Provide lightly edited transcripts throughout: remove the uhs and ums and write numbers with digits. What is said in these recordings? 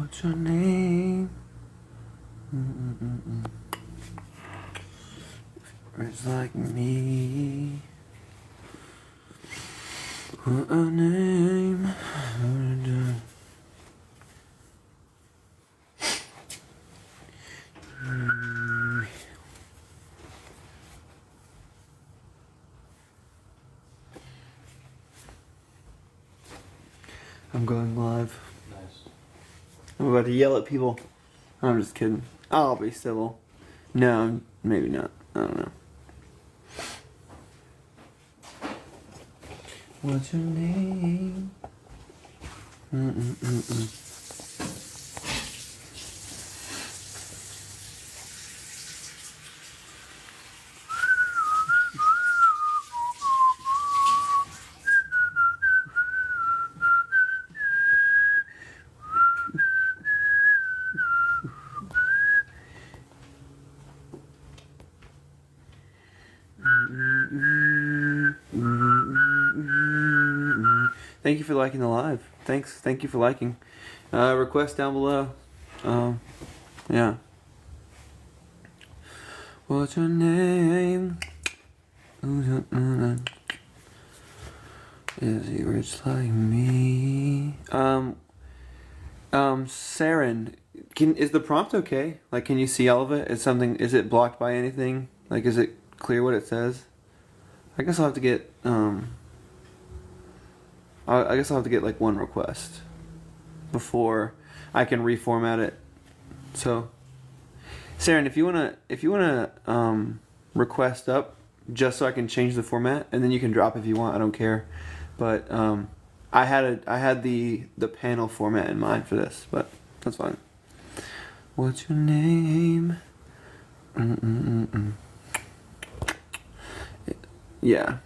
What's your name? Mm-mm-mm-mm. It's like me. What a name. I'm going live. Nice. I'm about to yell at people. I'm just kidding. I'll be civil. No, maybe not. I don't know. What's your name? Mm-mm-mm-mm. Thank you for liking the live. Thank you for liking. Request down below. Yeah. What's your name? Is he rich like me? Saren, is the prompt okay? Like, can you see all of it? Is it blocked by anything? Like, is it clear what it says? I guess I'll have to get, I guess I'll have to get, like, one request before I can reformat it. So, Saren, if you wanna, request up just so I can change the format, and then you can drop if you want. I don't care, but I had the panel format in mind for this, but that's fine. What's your name? Mm-mm-mm-mm. Yeah.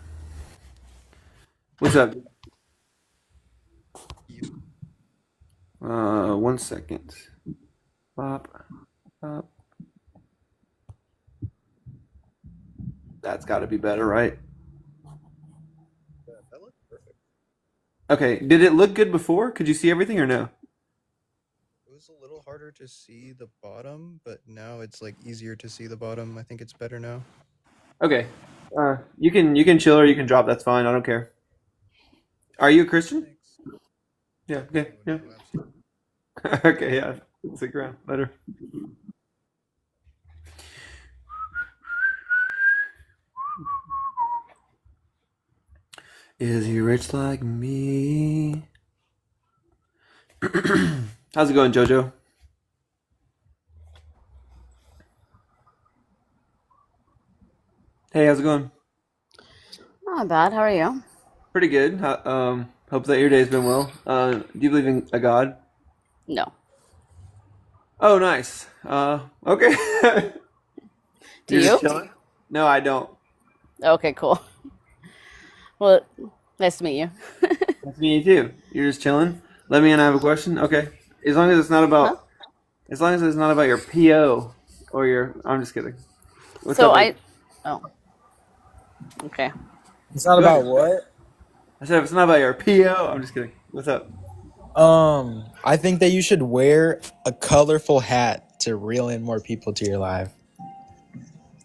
What's up? 1 second. Pop, pop. That's got to be better, right? Yeah, that looked perfect. Okay. Did it look good before? Could you see everything or no? It was a little harder to see the bottom, but now it's like easier to see the bottom. I think it's better now. Okay. You can chill or you can drop. That's fine. I don't care. Are you a Christian? Thanks. Yeah. No, Okay. Yeah. no, absolutely. Okay. Yeah. Stick around. Later. Is he rich like me? How's it going, Jojo? Hey, how's it going? Not bad. How are you? Pretty good. Hope that your day's been well. Do you believe in a God? No. Oh, nice. Okay. Do You're just you? chilling? No, I don't. Okay, cool. Well, nice to meet you. That's me too. You're just chilling. Let me in. I have a question. Okay. As long as it's not Huh? about, as long as it's not about your PO or your. I'm just kidding. What's So up, baby? I. Oh, okay. It's not Go about ahead. what? I said if it's not about your PO. I'm just kidding. What's up? I think that you should wear a colorful hat to reel in more people to your life.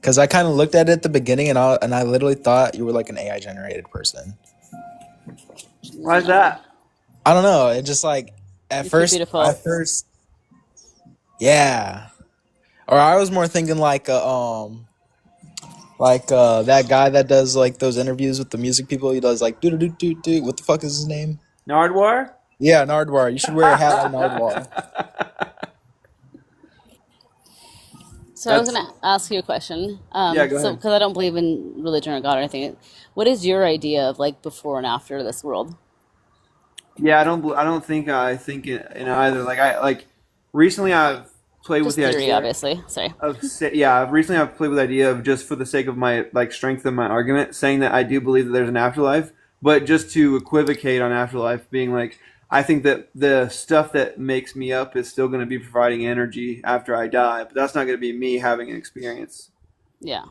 Cause I kind of looked at it at the beginning and I literally thought you were like an AI generated person. Why is No, that? I don't know. It just like you're too beautiful. yeah. Or I was more thinking like that guy that does like those interviews with the music people. He does like do do do do do. What the fuck is his name? Nardwar? Yeah, Nardwar. You should wear a hat like Nardwar. So I was That's gonna ask you a question. yeah. Go So ahead. because I don't believe in religion or God or anything, what is your idea of like before and after this world? Yeah, I don't think I think in either. Recently I've played with Just the theory, idea obviously. Sorry. yeah. I've played with the idea of just for the sake of my like strength of my argument, saying that I do believe that there's an afterlife, but just to equivocate on afterlife, being like I think that the stuff that makes me up is still going to be providing energy after I die, but that's not going to be me having an experience. Yeah.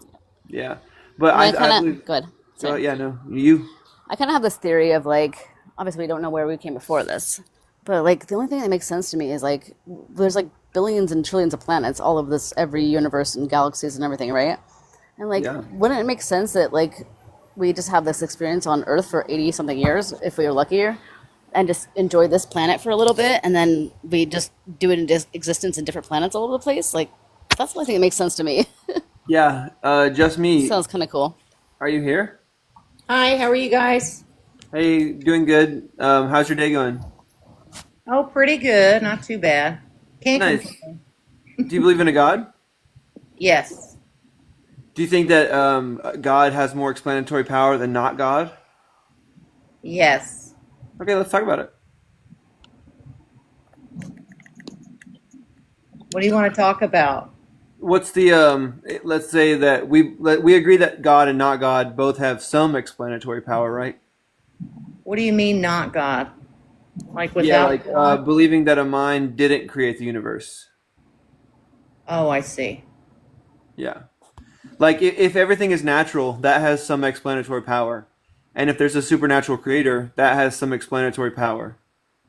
Yeah, but I mean, I kind I of believe. good. Go Sorry. yeah, no, you. I kind of have this theory of like, obviously we don't know where we came before this, But like the only thing that makes sense to me is like there's like billions and trillions of planets, all of this, every universe and galaxies and everything, right? And like, Yeah. wouldn't it make sense that like we just have this experience on Earth for 80 something years if we were luckier, and just enjoy this planet for a little bit, and then we just do it in existence in different planets all over the place? Like, that's the only thing that makes sense to me. Yeah. Just me. Sounds kind of cool. Are you here? Hi, how are you guys? Hey, doing good. How's your day going? Oh, pretty good, not too bad. Can't Nice. complain. Do you believe in a God? Yes, Do you think that God has more explanatory power than not God? yes. Okay, let's talk about it. What do you want to talk about? What's the let's say that we agree that God and not God both have some explanatory power, right? What do you mean, not God? Like Yeah, without like God? believing that a mind didn't create the universe. Oh, I see. Yeah. Like if everything is natural, that has some explanatory power. And if there's a supernatural creator, that has some explanatory power.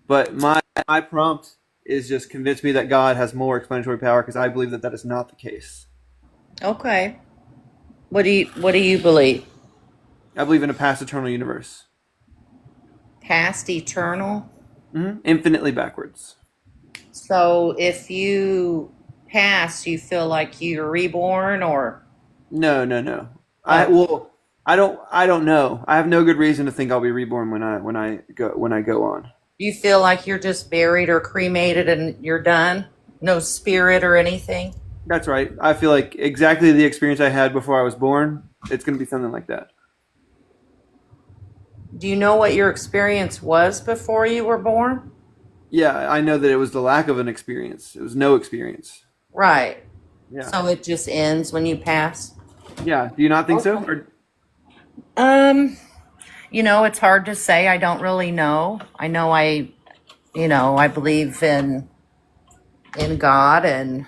But my prompt is just convince me that God has more explanatory power because I believe that that is not the case. Okay. What do you believe? I believe in a past eternal universe. Past eternal? Infinitely backwards. So if you pass, you feel like you're reborn, or No, no, no. oh, I don't know. I have no good reason to think I'll be reborn when I go on. you feel like you're just buried or cremated and you're done? No spirit or anything? That's right. I feel like exactly the experience I had before I was born, it's going to be something like that. Do you know what your experience was before you were born? Yeah, I know that it was the lack of an experience. It was no experience. Right. Yeah. So it just ends when you pass? Yeah. Do you not think so? Okay. Or Um, it's hard to say. I don't really know. I know I believe in God, and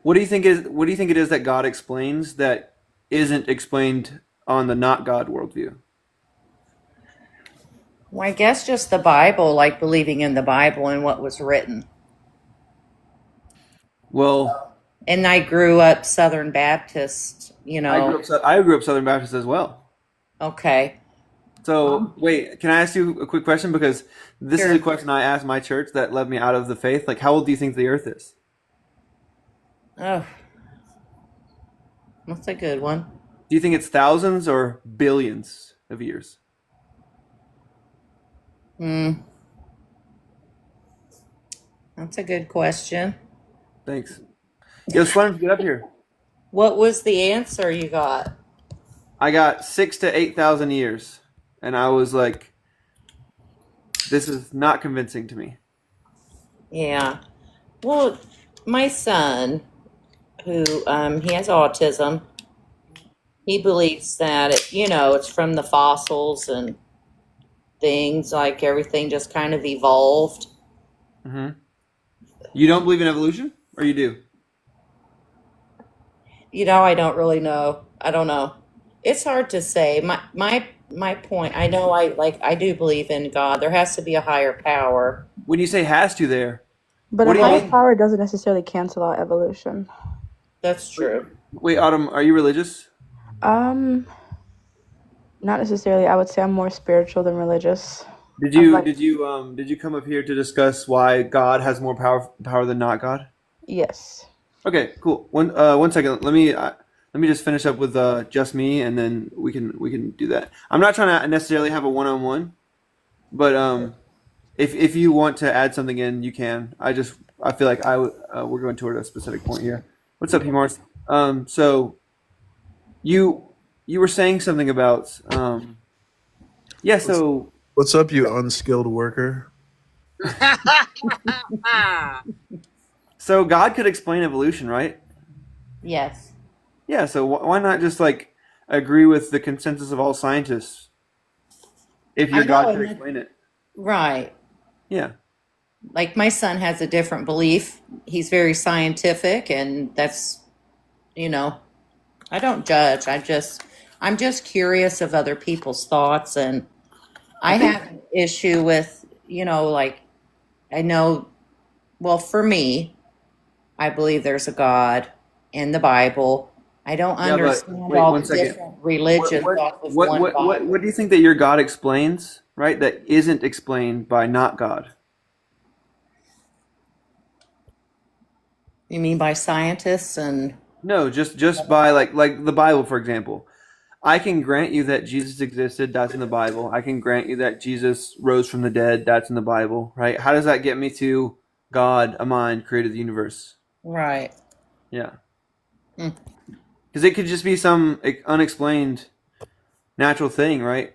what do you think it is that God explains that isn't explained on the not God worldview? well, I guess just the Bible, like believing in the Bible and what was written. Well, And I grew up Southern Baptist, you know. I grew up Southern Baptist as well. Okay. So, wait, can I ask you a quick question? Because this is a Sure. question I asked my church that led me out of the faith. Like, how old do you think the earth is? Oh, that's a good one. Do you think it's thousands or billions of years? Hmm. That's a good question. Thanks. Yo, Slurms, get up here. What was the answer you got? I got 6 to 8 thousand years, and I was like, "This is not convincing to me." Yeah. Well, my son, who he has autism, he believes that it's from the fossils and things, like everything just kind of evolved. hmm You don't believe in evolution, or you do? I don't really know. I don't know. It's hard to say. My point. I know. I do believe in God. There has to be a higher power. When you say has to, there, But what a do you higher mean? power doesn't necessarily cancel out evolution. That's Wait, true. wait, Autumn, are you religious? Um, Not necessarily. I would say I'm more spiritual than religious. Did I'm you like, did you did you come up here to discuss why God has more power than not God? yes. Okay, cool. One second. Let me just finish up with just me, and then we can do that. I'm not trying to necessarily have a one-on-one, but if you want to add something in, you can. I feel like we're going toward a specific point here. What's up, Mars? So you you were saying something about yeah. What's So what's up, you unskilled worker? so God could explain evolution, right? Yes. Yeah. So why not just like agree with the consensus of all scientists if I your God know. could explain it? Right. Yeah. Like my son has a different belief. He's very scientific, and that's you know. I don't judge. I'm just curious of other people's thoughts, and I I think have an issue with like I know, well, for me, I believe there's a God in the Bible. I don't Yeah, but understand wait all one the second. different religions off of one What Bible. do you think that your God explains, right? That isn't explained by not God. You mean by scientists and No, just by like the Bible, for example. I can grant you that Jesus existed, that's in the Bible. I can grant you that Jesus rose from the dead, that's in the Bible, right? How does that get me to God, a mind, created the universe? right? Yeah. Hmm. Because it could just be some unexplained natural thing, right?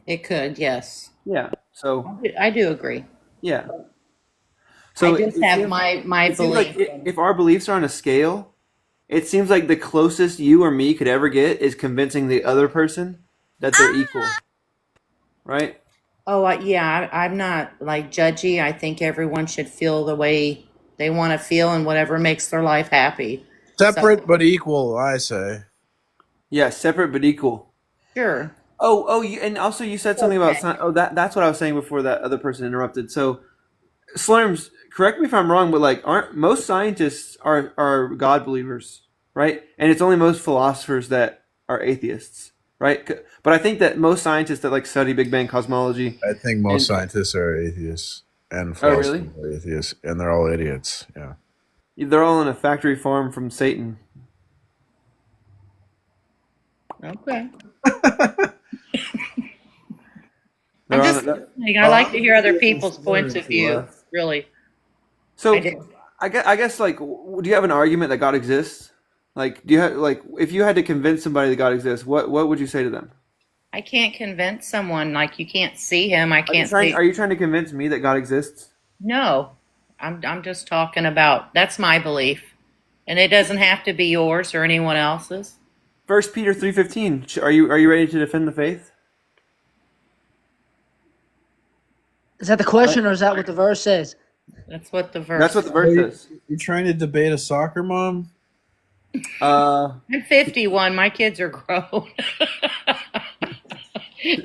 It could, yes. Yeah. So, I do agree. yeah. I So just have my it seems like belief. if our beliefs are on a scale, it seems like the closest you or me could ever get is convincing the other person that they're equal, right? Oh, yeah, I'm not like judgy. I think everyone should feel the way they want to feel and whatever makes their life happy. So, Separate but equal, I say. Yeah, separate but equal. sure. And also you said something about Okay. that's what I was saying before that other person interrupted. So Slurms, correct me if I'm wrong, but like, aren't most scientists are God believers, right? And it's only most philosophers that are atheists, right? But I think that most scientists that like study Big Bang cosmology I think most and scientists are atheists and oh really? philosophers are atheists, and they're all idiots. Yeah. They're all in a factory farm from Satan. Okay. I'm They're on just it. listening. I like to hear other people's points Slurms of who view. left. Really, I So do. I guess like, do you have an argument that God exists? Like, do you have like, if you had to convince somebody that God exists, what would you say to them? I can't convince someone like you can't see him. I Are you can't trying? see. Are you trying to convince me that God exists? No, I'm just talking about that's my belief, and it doesn't have to be yours or anyone else's. First Peter 3:15. Are you ready to defend the faith? Is that the question or is that what the verse says? That's what the That's what verse. the Are verse you, says. you trying to debate a soccer mom? I'm 51. My kids are grown.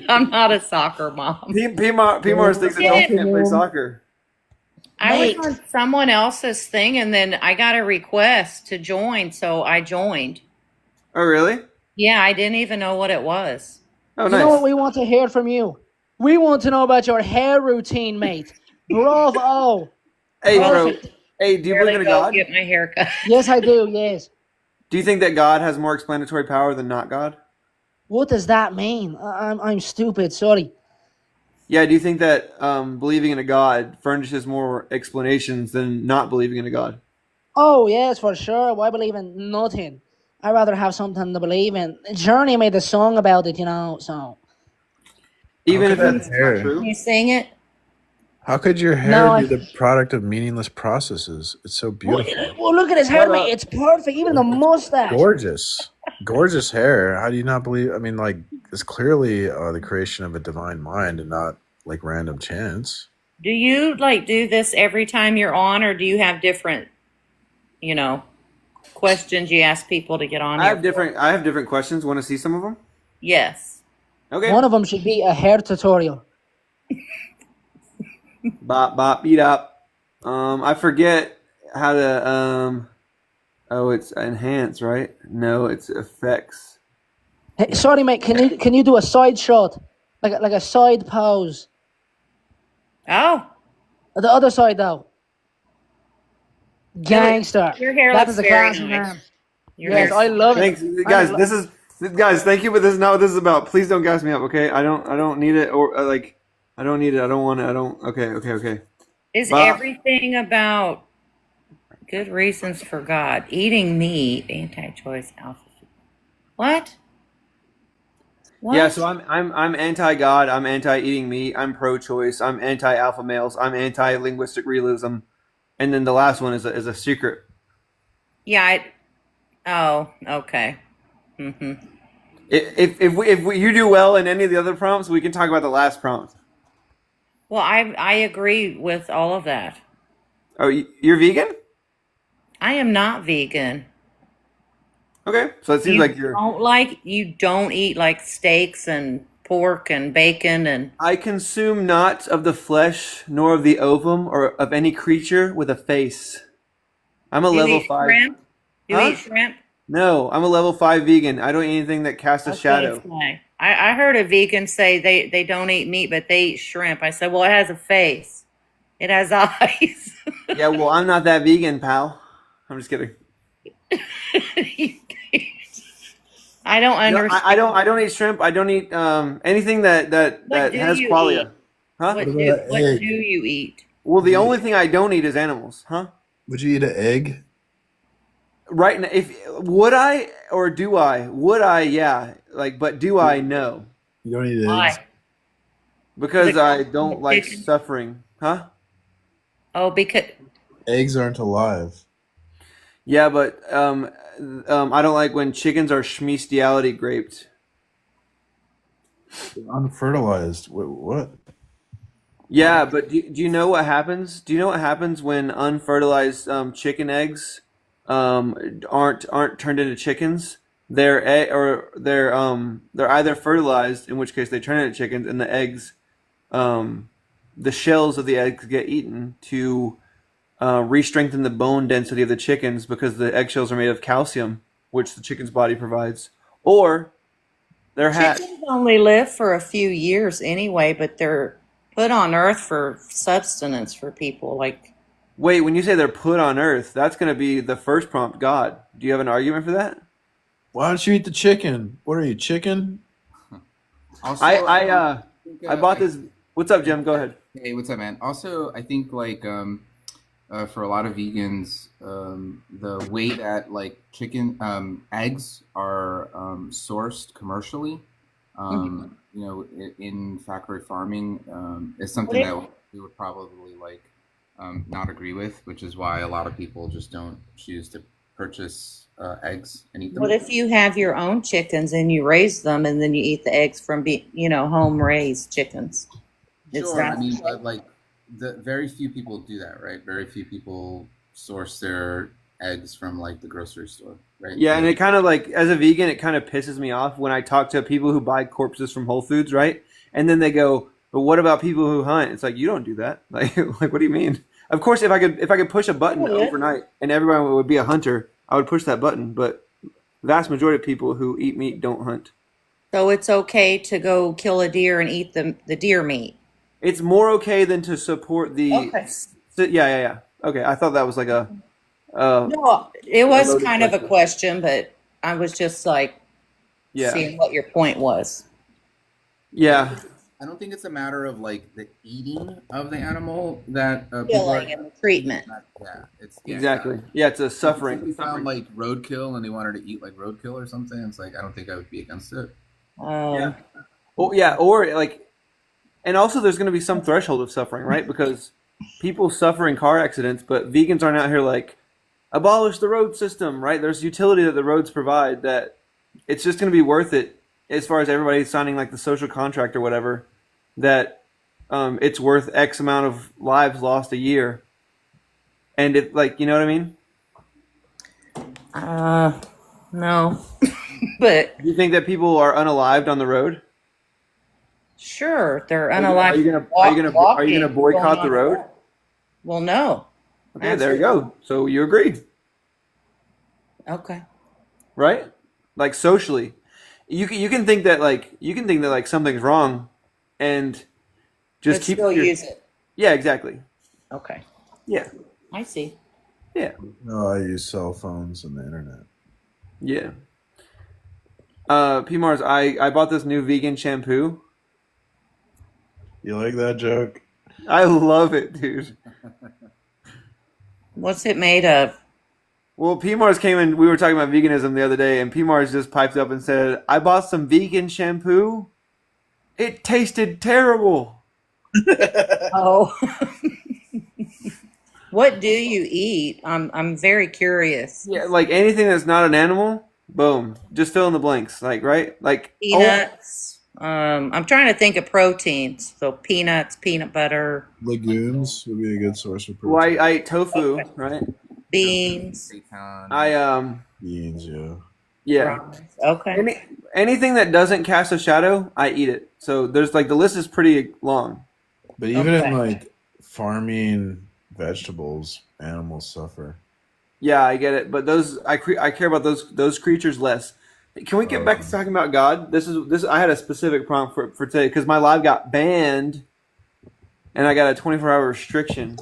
I'm not a soccer mom. P Mars thinks adults can't play soccer. I was Mate, on someone else's thing, and then I got a request to join, so I joined. Oh really? Yeah, I didn't even know what it was. Oh you know what nice. we want to hear from you? We want to know about your hair routine, mate. Bravo. Hey bro. Perfect. Hey, do you believe Barely in a go God? get my hair cut. Yes, I do. Yes. Do you think that God has more explanatory power than not God? What does that mean? I'm stupid. Sorry. Yeah. Do you think that believing in a God furnishes more explanations than not believing in a God? Oh, yes, for sure. Why believe in nothing? I'd rather have something to believe in. Journey made a song about it, so. How Even could if that it's not hair? Can true. you sing it? How could your hair No, be the product of meaningless processes? It's so beautiful. look at his hair, Shut mate. up. It's perfect. Even the mustache. Gorgeous. Gorgeous hair. How do you not believe? I mean, like, it's clearly the creation of a divine mind and not like random chance. Do you like do this every time you're on, or do you have different, you know, questions you ask people to get on I here have for? different questions. Want to see some of them? Yes. Okay. One of them should be a hair tutorial. Bop bop beat up. I forget how to Oh, it's enhance, right? No, it's effects. Hey, sorry, mate. Can you do a side shot, like a side pose? Oh, The other side though, it, gangster. your hair That looks is a very classy nice. man. Your Yes, hair's I love it. Thanks, I'm in guys. lo- Guys. Thank you, but this is not what this is about. Please don't gas me up, okay? I don't need it, or like, I don't need it. I don't want it. I don't. Okay. Is Bop. everything about good reasons for God? Eating meat, anti-choice, alpha. What? Yeah. So What? I'm anti-God. I'm anti-eating meat. I'm pro-choice. I'm anti-alpha males. I'm anti-linguistic realism. And then the last one is a secret. Yeah. Oh, okay. Hmm. If you do well in any of the other prompts, we can talk about the last prompt. Well, I agree with all of that. Oh, you're vegan? I am not vegan. Okay, so it seems like you're. You don't eat like steaks and pork and bacon and I consume not of the flesh, nor of the ovum, or of any creature with a face. I'm a you level eat 5. shrimp? You Huh? eat shrimp? No, I'm a level 5 vegan. I don't eat anything that casts a I was gonna shadow. say. I heard a vegan say they don't eat meat, but they eat shrimp. I said, well, it has a face. It has eyes. Yeah, well, I'm not that vegan, pal. I'm just kidding. I don't No, I understand. don't. I don't eat shrimp. I don't eat anything What that do has you eat? qualia. Huh? What about an What do egg? you eat? Well, Would the you only thing I don't eat is animals. Huh? would you eat an egg? Right now, if would I or do I? Would I? Yeah. Like, but do I? No, You don't eat eggs. Why? Does because it I come from the don't like chicken? suffering. Huh? Oh, because Eggs aren't alive. Yeah, but I don't like when chickens are schmestiality graped. They're unfertilized. What? Yeah, but do you know what happens? Do you know what happens when unfertilized chicken eggs aren't turned into chickens? They're either fertilized, in which case they turn into chickens, and the eggs, um, the shells of the eggs get eaten to re-strengthen the bone density of the chickens because the eggshells are made of calcium, which the chicken's body provides. Or they're hatched. chickens only live for a few years anyway, but they're put on Earth for subsistence for people. Like, Wait, when you say they're put on Earth, that's going to be the first prompt. God, do you have an argument for that? Why don't you eat the chicken? What are you, chicken? Also, I I I uh think, I bought this. What's up, Jim? Go ahead. hey, what's up, man? Also, I think like for a lot of vegans, the way that like chicken eggs are sourced commercially, in factory farming, is what something if that we would probably like not agree with, which is why a lot of people just don't choose to purchase eggs and eat what them. if you have your own chickens and you raise them and then you eat the eggs from home raised chickens? It's Sure. I that. mean, but like the very few people do that, right? Very few people source their eggs from like the grocery store, right? Yeah, and it kind of like as a vegan, it kind of pisses me off when I talk to people who buy corpses from Whole Foods, right? And then they go, "But what about people who hunt?" It's like you don't do that. Like what do you mean? Of course, if I could push a button overnight and everyone would be a hunter, I would push that button. But the vast majority of people who eat meat don't hunt. So it's okay to go kill a deer and eat the deer meat. It's more okay than to support the. Okay. Yeah. Okay, I thought that was like uh, No, it a was loaded kind of a question. question, but I was just like Yeah, seeing what your point was. yeah, I don't think it's a matter of like the eating of the animal that people are. Killing and the treatment. Yeah, it's exactly. Yeah, it's a If suffering. somebody found like roadkill and they wanted to eat like roadkill or something, it's like I don't think I would be against it. Yeah. Well, yeah, or like, and also there's going to be some threshold of suffering, right? Because people suffer in car accidents, but vegans aren't out here like abolish the road system, right? There's utility that the roads provide that it's just going to be worth it as far as everybody signing like the social contract or whatever that it's worth X amount of lives lost a year, and it like you know what I mean? No, but Do you think that people are unalived on the road? sure, they're Are unalive. you gonna are you gonna boycott the road? Well, no. Okay, there you go. So you agree, Okay. right? Like socially, you can think that like something's wrong, and just But keep still your use it. yeah exactly Okay. yeah I see. yeah No, I use cell phones and the internet. yeah. P Mars, I bought this new vegan shampoo. You like that joke? I love it, dude. What's it made of? Well, P Mars came in. We were talking about veganism the other day, and P Mars just piped up and said, "I bought some vegan shampoo. It tasted terrible." Oh. What do you eat? I'm very curious. Yeah, like anything that's not an animal, boom, just fill in the blanks. Like right, like oh, Peanuts. I'm trying to think of proteins. So peanuts, peanut butter, Legumes would be a good source of well, protein. I eat tofu, right? beans. Seitan. I Beans, yeah. Yeah. Okay. Anything that doesn't cast a shadow, I eat it. So there's like the list is pretty long. But even in Okay. like farming vegetables, animals suffer. Yeah, I get it, but those I care about those creatures less. Can we get back to talking about God? This I had a specific prompt for today because my live got banned, and I got a 24-hour restriction.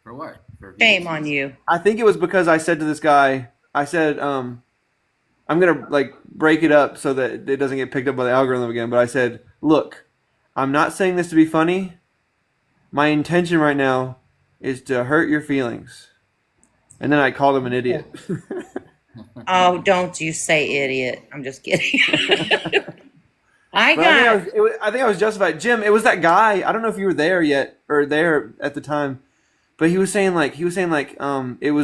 For what? For Shame on you. I think it was because I said to this guy, I said, I'm gonna like break it up so that it doesn't get picked up by the algorithm again. But I said, look, I'm not saying this to be funny. My intention right now is to hurt your feelings. And then I called him an idiot. Oh, don't you say idiot. I'm just kidding. I But I think got I think I was justified. Jim, it was that guy. I don't know if you were there yet or there at the time, but he was saying like it was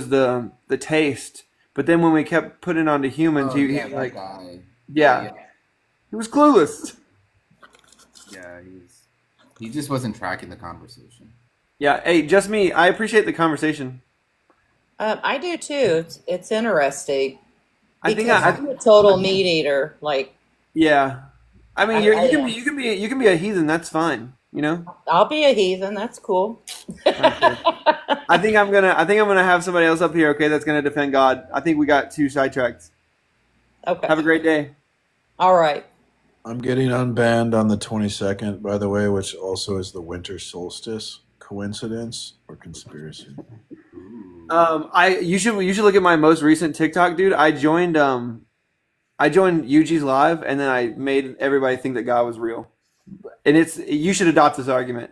the taste. But then when we kept putting it onto humans, he that like guy. yeah, he was clueless. Yeah, he just wasn't tracking the conversation. Yeah, hey, just me. I appreciate the conversation. I do too. It's interesting I think because I'm a total meat eater. Like yeah. I mean, I you can be a heathen. That's fine. You know. I'll be a heathen. That's cool. Okay. I think I'm gonna have somebody else up here. Okay, that's gonna defend God. I think we got too sidetracked. Okay. Have a great day. All right. I'm getting unbanned on the 22nd, by the way, which also is the winter solstice. Coincidence or conspiracy? You should look at my most recent TikTok, dude. I joined UG's live, and then I made everybody think that God was real. And you should adopt this argument.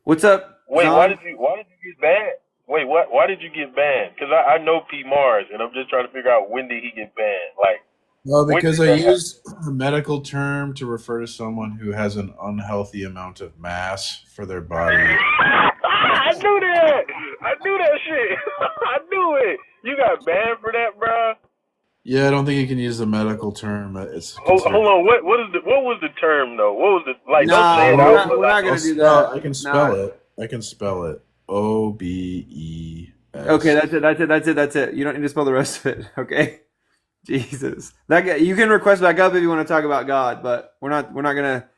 What's up? Wait, Zon? why did you get banned? Wait, what? Why did you get banned? Because I know P Mars, and I'm just trying to figure out when did he get banned? Like, Well, when because did I that happen? used a medical term to refer to someone who has an unhealthy amount of mass for their body. I knew that. I knew that shit. I knew it. You got banned for that, bro. Yeah, I don't think you can use the medical term. It's Hold considered. on. What was the term though? What was the like? Don't Nah, say it we're out. not, we're not gonna do No, that. I can spell it. I can spell it. OBES. Okay, that's it. You don't need to spell the rest of it. Okay. Jesus, that guy. You can request back up if you want to talk about God, but we're not gonna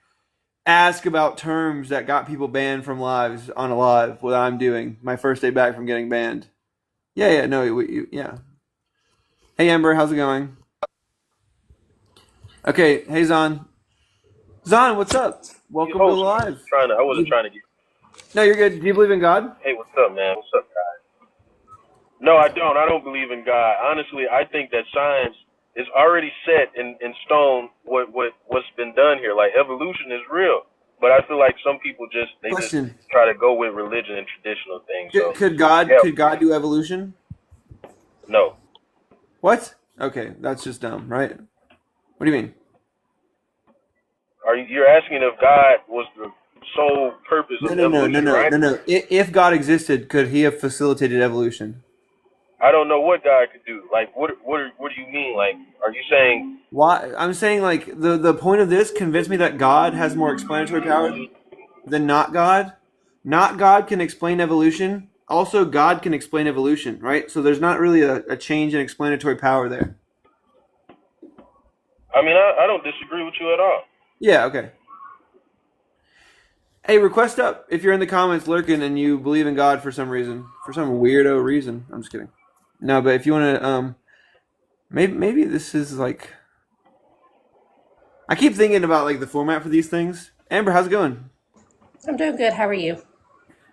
ask about terms that got people banned from lives on a live. What I'm doing, my first day back from getting banned. Yeah, no, yeah. Hey Amber, how's it going? Okay, hey Zon. Zon, what's up? Welcome to the live. I wasn't trying to get. No, you're good. Do you believe in God? Hey, what's up, man? What's up, guys? No, I don't. I don't believe in God. Honestly, I think that science is already set in stone. What's been done here, like evolution, is real. But I feel like some people just try to go with religion and traditional things. Could God do evolution? No. What? Okay, that's just dumb, right? What do you mean? You're asking if God was the sole purpose of evolution, right? No. If God existed, could he have facilitated evolution? I don't know what God could do. Like, what do you mean? Like, are you saying? Why? I'm saying like the point of this convinced me that God has more explanatory power than not God. Not God can explain evolution. Also, God can explain evolution, right? So there's not really a change in explanatory power there. I mean, I don't disagree with you at all. Yeah, okay. Hey, request up if you're in the comments lurking and you believe in God for some reason. For some weirdo reason. I'm just kidding. No, but if you want to, maybe this is like... I keep thinking about like the format for these things. Amber, how's it going? I'm doing good. How are you?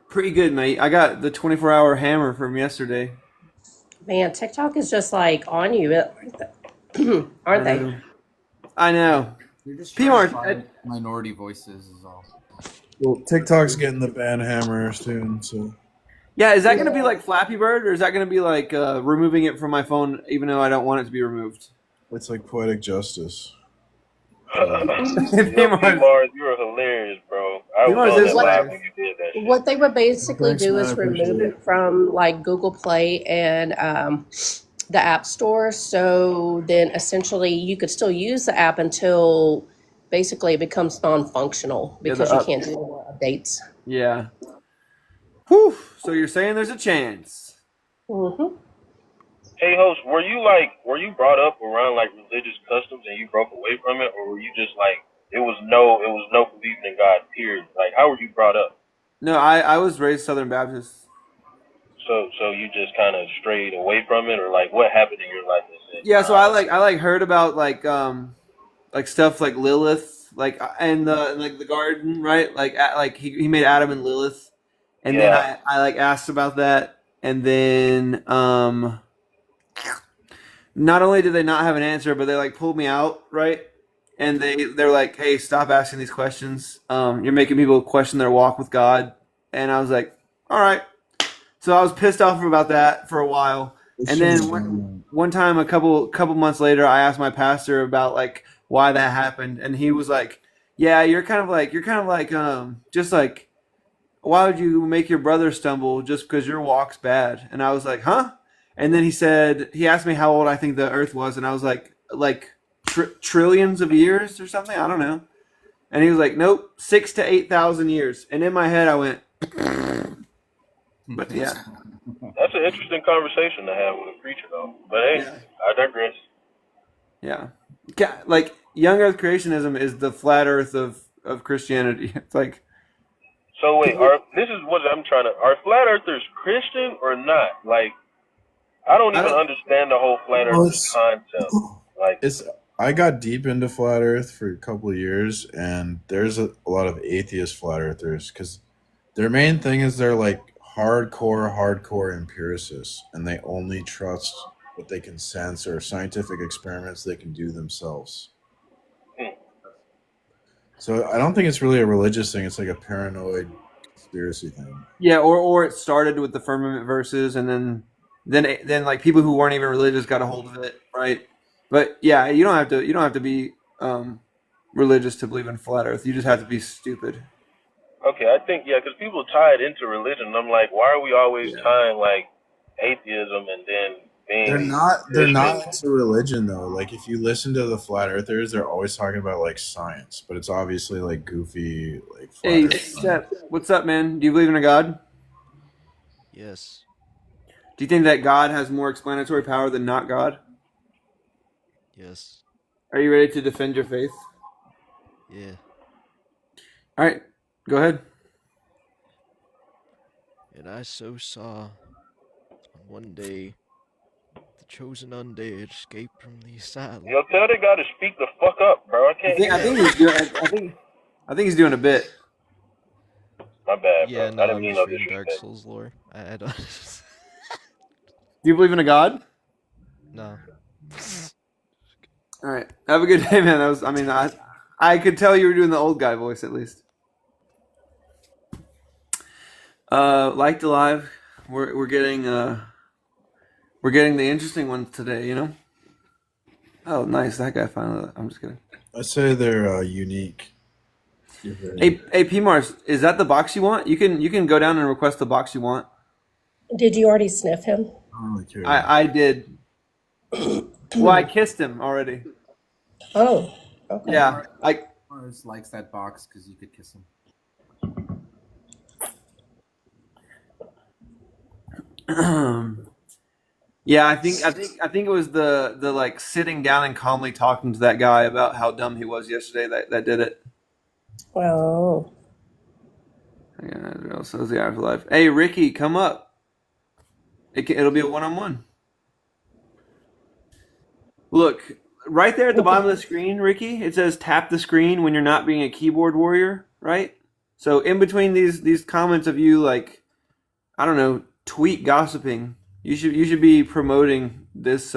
Pretty good, mate. I got the 24-hour hammer from yesterday. Man, TikTok is just like on you, aren't they? I know. You're just PR minority voices is all. Well, TikTok's getting the ban hammer soon, so. Yeah, is that going to be like Flappy Bird, or is that going to be like removing it from my phone, even though I don't want it to be removed? It's like poetic justice. Mars, you're hilarious, bro. I was laughing when you did that shit. What they would basically do is remove it from like Google Play and the App Store. So then essentially you could still use the app until basically it becomes non-functional because you can't do any more updates. Yeah. Whew. So you're saying there's a chance. Mm-hmm. Hey, host, were you brought up around like religious customs and you broke away from it, or were you just like it was no believing in God, period? Like, how were you brought up? No, I was raised Southern Baptist. So you just kind of strayed away from it, or like what happened in your life that said, Yeah, so nah? I heard about like stuff like Lilith, like and the like the garden, right? Like he made Adam and Lilith, and then Yeah, I like asked about that, and then not only did they not have an answer, but they like pulled me out, right? And they're like, hey, stop asking these questions. You're making people question their walk with God, and I was like, all right. So I was pissed off about that for a while, It and shouldn't then have done one time, a couple months later, I asked my pastor about like why that happened, and he was like, "Yeah, you're kind of like just like why would you make your brother stumble just because your walk's bad?" And I was like, "Huh?" And then he asked me how old I think the Earth was, and I was like trillions of years or something. I don't know. And he was like, "Nope, 6 to 8 thousand years." And in my head, I went, "But yeah." that's an interesting conversation to have with a preacher, though. But hey, Yeah. I digress. Yeah. Like young Earth creationism is the flat Earth of Christianity. It's like So wait, this is what I'm trying to. Are flat earthers Christian or not? Like, I don't I even don't. understand the whole flat well, earthers concept. Like, it's I got deep into flat Earth for a couple of years, and there's a lot of atheist flat earthers because their main thing is they're like hardcore empiricists, and they only trust what they can sense or scientific experiments they can do themselves. hmm. So I don't think it's really a religious thing. It's like a paranoid conspiracy thing. Yeah, or it started with the firmament verses, and then like people who weren't even religious got a hold of it, right? But yeah, you don't have to be religious to believe in flat Earth. You just have to be stupid. Okay, I think yeah, because people tie it into religion. And I'm like, why are we always Yeah. tying like atheism and then They're being not. They're Christian? not into religion though. Like if you listen to the flat earthers, they're always talking about like science, but it's obviously like goofy, like flat Hey, earth science. Seth, what's up, man? Do you believe in a God? Yes. Do you think that God has more explanatory power than not God? Yes. Are you ready to defend your faith? Yeah. All right, go ahead. And I so saw on one day the chosen undead escape from the asylum. Yo, tell the guy to speak the fuck up, bro. I can't I hear think him. he's doing. I think he's doing a bit. My bad, bro. Yeah, I no, didn't I'm mean just no reading Dark disrespect. Souls lore. I don't. Do you believe in a God? No. All right. Have a good day, man. I could tell you were doing the old guy voice at least. Liked alive. We're getting the interesting ones today. You know. Oh, nice. That guy finally. I'm just kidding. I say they're unique. Hey, P Mars, is that the box you want? You can go down and request the box you want. Did you already sniff him? I don't really care. I did. Well, I kissed him already. Oh, okay. Yeah. Mars likes that box because you could kiss him. Yeah, I think it was the like sitting down and calmly talking to that guy about how dumb he was yesterday that did it. Oh. Yeah, so the afterlife. Hey, Ricky, come up. It'll be a one-on-one. Look, right there at the bottom of the screen, Ricky, it says tap the screen when you're not being a keyboard warrior, right? So in between these comments of you like, I don't know, tweet gossiping, you should be promoting this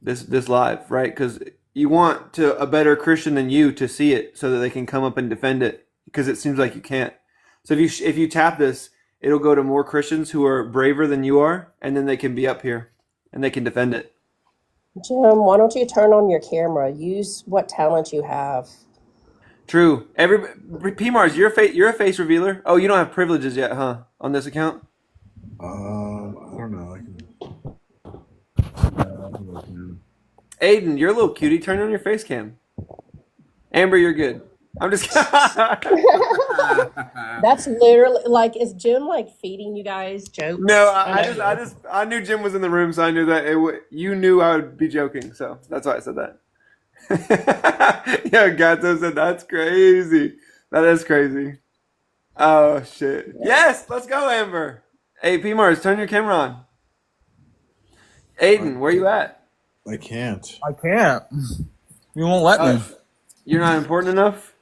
this live, right? Because you want a better Christian than you to see it so that they can come up and defend it because it seems like you can't. So if you tap this, it'll go to more Christians who are braver than you are, and then they can be up here and they can defend it. Jim, why don't you turn on your camera? Use what talent you have. True. P Mars, you're a face revealer. Oh, you don't have privileges yet, huh? On this account. I don't know. Aiden, you're a little cutie. Turn on your face cam. Amber, you're good. I'm just kidding. That's literally like, is Jim like feeding you guys jokes? No, I knew Jim was in the room, so I knew that you knew I would be joking, so that's why I said that. Yeah, Gato said that's crazy. That is crazy. Oh shit! Yes, let's go, Amber. Hey, P Mars, turn your camera on. Aiden, where you at? I can't. I can't. You won't let me. You're not important enough.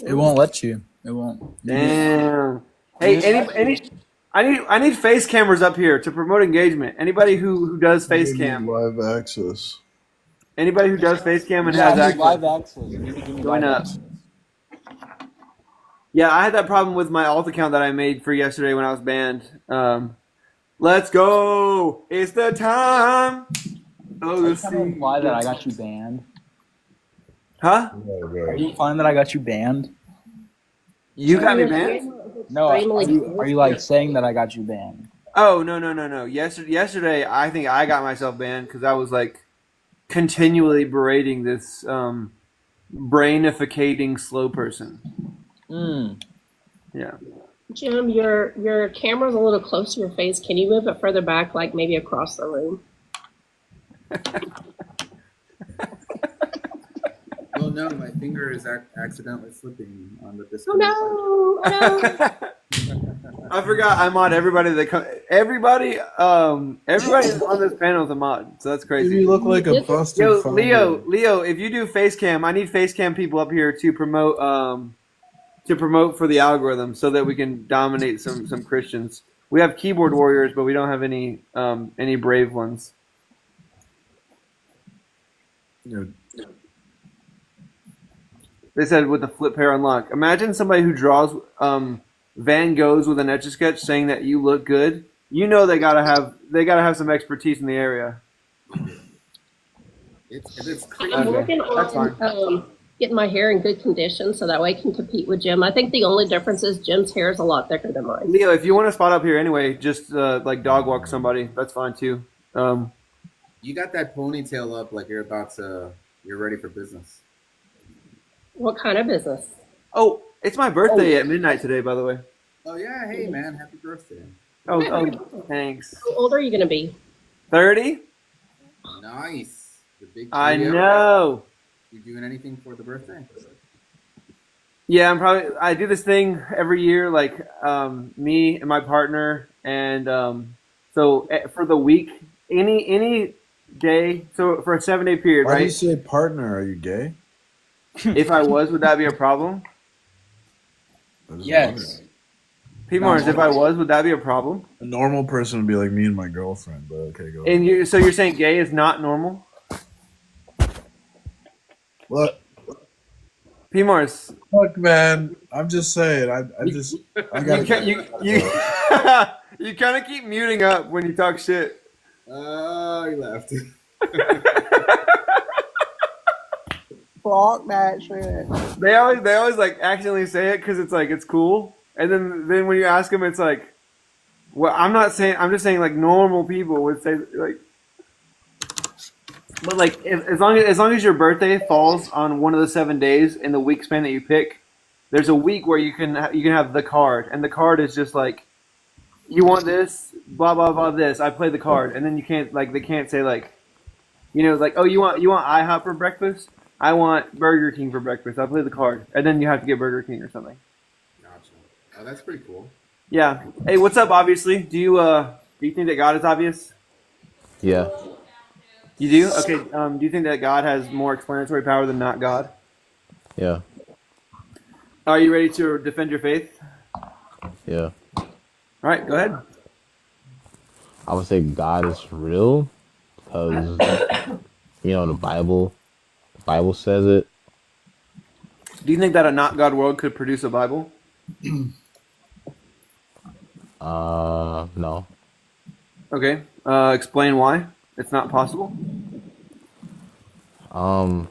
It won't let you. It won't. Damn. Hey, I need face cameras up here to promote engagement. Anybody who does face cam. Live access. Anybody who does face cam and has access. Live access. You need to give me Join live up. access. Yeah, I had that problem with my alt account that I made for yesterday when I was banned. Let's go! It's the time. Are you trying to imply that I got you banned? Huh? Are you implying that I got you banned? You got me banned? No. Are you like saying that I got you banned? Oh no! Yesterday, I think I got myself banned because I was like continually berating this brainificating slow person. Yeah. Jim, your camera's a little close to your face. Can you move it further back, like maybe across the room? Oh no, my finger is accidentally slipping on the display. Oh no! I forgot I mod everybody that everybody on this panel is a mod, so that's crazy. You look like a busted Yo, founder. Leo, if you do face cam, I need face cam people up here to promote for the algorithm so that we can dominate some Christians. We have keyboard warriors, but we don't have any brave ones. Yeah. They said with the flip hair unlock. Imagine somebody who draws Van Goghs with an Etch-a-Sketch saying that you look good. You know they gotta have some expertise in the area. It's crazy. I'm working on getting my hair in good condition so that way I can compete with Jim. I think the only difference is Jim's hair is a lot thicker than mine. Leo, if you want to spot up here anyway, just like dog walk somebody. That's fine too. You got that ponytail up like you're ready for business. What kind of business? Oh, it's my birthday at midnight today, by the way. Oh yeah, hey man, happy birthday. Oh, thanks. How old are you going to be? 30? Nice. The big I trio. know. You doing anything for the birthday? Yeah, I do this thing every year, like me and my partner, and so for the week, any day, so for a 7-day period, Why do you right? say partner? Are you gay? If I was, would that be a problem? Yes. P. Mars, if I was, would that be a problem? A normal person would be like me and my girlfriend, but okay, go. And so you're saying gay is not normal? Look, P. Mars. look, man. I'm just saying. I got You kind of keep muting up when you talk shit. Oh, you left. Block that shit. They always like accidentally say it because it's like it's cool, and then when you ask them, it's like, well, I'm just saying like normal people would say like, but like as long as your birthday falls on one of the 7 days in the week span that you pick, there's a week where you can have the card, and the card is just like, you want this, blah blah blah, this. I play the card, and then you can't they can't say like, like, oh, you want IHOP for breakfast. I want Burger King for breakfast. I'll play the card, and then you have to get Burger King or something. Gotcha. Oh, that's pretty cool. Yeah. Hey, what's up? Obviously, do you think that God is obvious? Yeah. You do? Okay. Do you think that God has more explanatory power than not God? Yeah. Are you ready to defend your faith? Yeah. All right. Go ahead. I would say God is real because the Bible says it. Do you think that a not God world could produce a Bible? No. Okay. Explain why it's not possible. I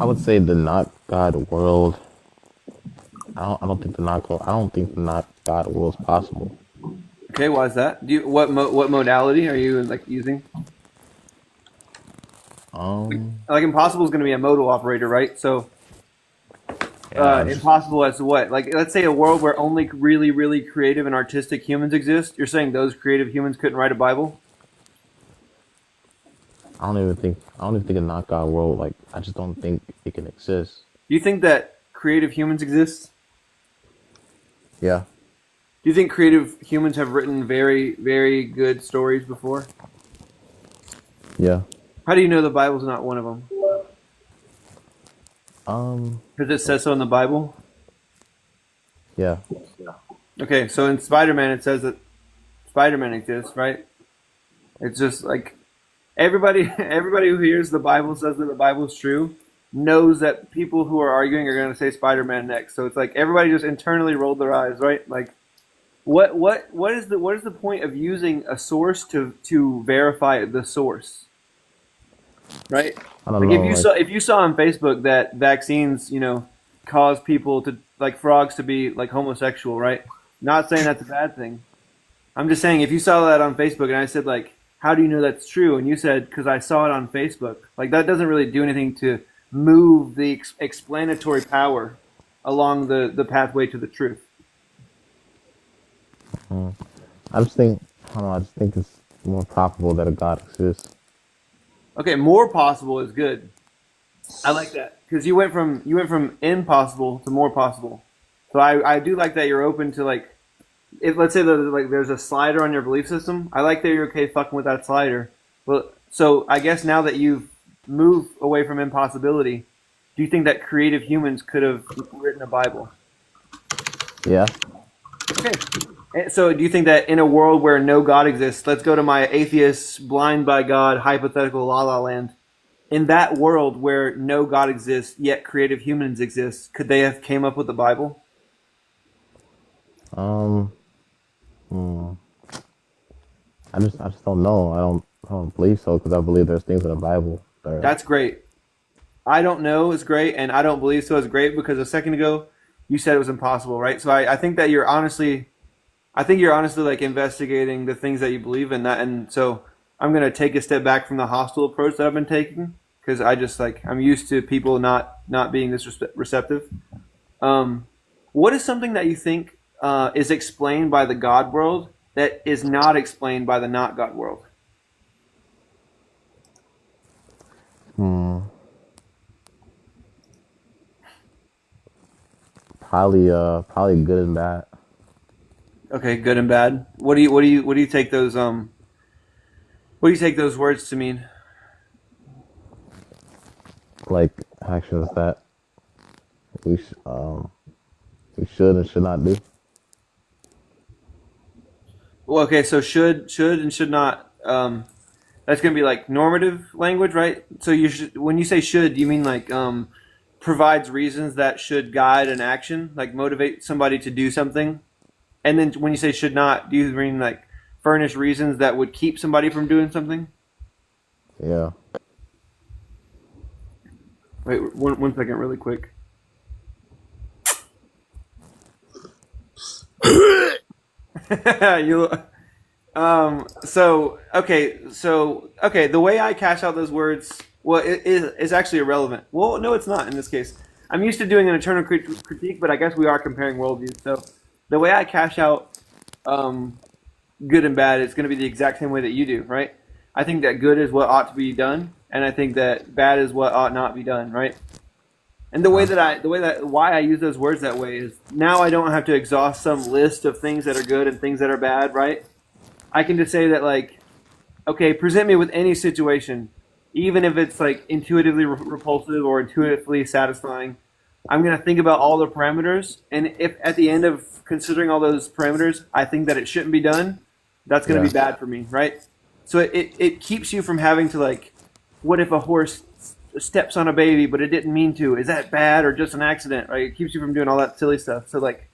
would say the not God world. I don't think the not God world is possible. Okay. Why is that? What modality are you like using? Like impossible is going to be a modal operator, right? So Impossible as to what? Like, let's say a world where only really, really creative and artistic humans exist. You're saying those creative humans couldn't write a Bible? I don't even think a not God world. Like, I just don't think it can exist. Do you think that creative humans exist? Yeah. Do you think creative humans have written very, very good stories before? Yeah. How do you know the Bible's not one of them? Because it says so in the Bible? Yeah. Okay, so in Spider-Man it says that Spider-Man exists, right? It's just like everybody who hears the Bible says that the Bible's true knows that people who are arguing are going to say Spider-Man next. So it's like everybody just internally rolled their eyes, right? Like what is the point of using a source to verify the source? Right? I don't Like know. if you saw on Facebook that vaccines, cause people to like frogs to be like homosexual, right? Not saying that's a bad thing. I'm just saying if you saw that on Facebook and I said like, how do you know that's true? And you said because I saw it on Facebook. Like that doesn't really do anything to move the explanatory power along the pathway to the truth. I just think I don't know. I just think it's more probable that a God exists. Okay, more possible is good. I like that because you went from impossible to more possible. So I do like that you're open to like if let's say that like there's a slider on your belief system. I like that you're okay fucking with that slider. Well, so I guess now that you've moved away from impossibility, do you think that creative humans could have written a Bible? Yeah. Okay. So do you think that in a world where no God exists, let's go to my atheist, blind by God, hypothetical la la land. In that world where no God exists, yet creative humans exist, could they have came up with the Bible? I just don't know. I don't believe so because I believe there's things in the Bible that That's great. I don't know is great, and I don't believe so is great because a second ago you said it was impossible, right? So I think that you're honestly like investigating the things that you believe in that, and so I'm gonna take a step back from the hostile approach that I've been taking because I just like I'm used to people not being this receptive. What is something that you think is explained by the God world that is not explained by the not God world? probably good and bad. Okay, good and bad. What do you take those what do you take those words to mean? Like actions that we sh- um we should and should not do. Well, okay, so should and should not. That's gonna be like normative language, right? So you should when you say should, do you mean like provides reasons that should guide an action, like motivate somebody to do something? And then when you say should not, do you mean like furnish reasons that would keep somebody from doing something? Yeah. Wait, one second, really quick. you okay, the way I cash out those words, well, it is actually irrelevant. Well, no, it's not in this case. I'm used to doing an internal critique, but I guess we are comparing worldviews. So the way I cash out good and bad is going to be the exact same way that you do, right? I think that good is what ought to be done, and I think that bad is what ought not be done, right? And why I use those words that way is now I don't have to exhaust some list of things that are good and things that are bad, right? I can just say that like, okay, present me with any situation, even if it's like intuitively repulsive or intuitively satisfying. I'm gonna think about all the parameters, and if at the end of considering all those parameters, I think that it shouldn't be done, that's gonna be bad for me, right? So it keeps you from having to like, what if a horse steps on a baby but it didn't mean to? Is that bad or just an accident? Right? It keeps you from doing all that silly stuff. So like,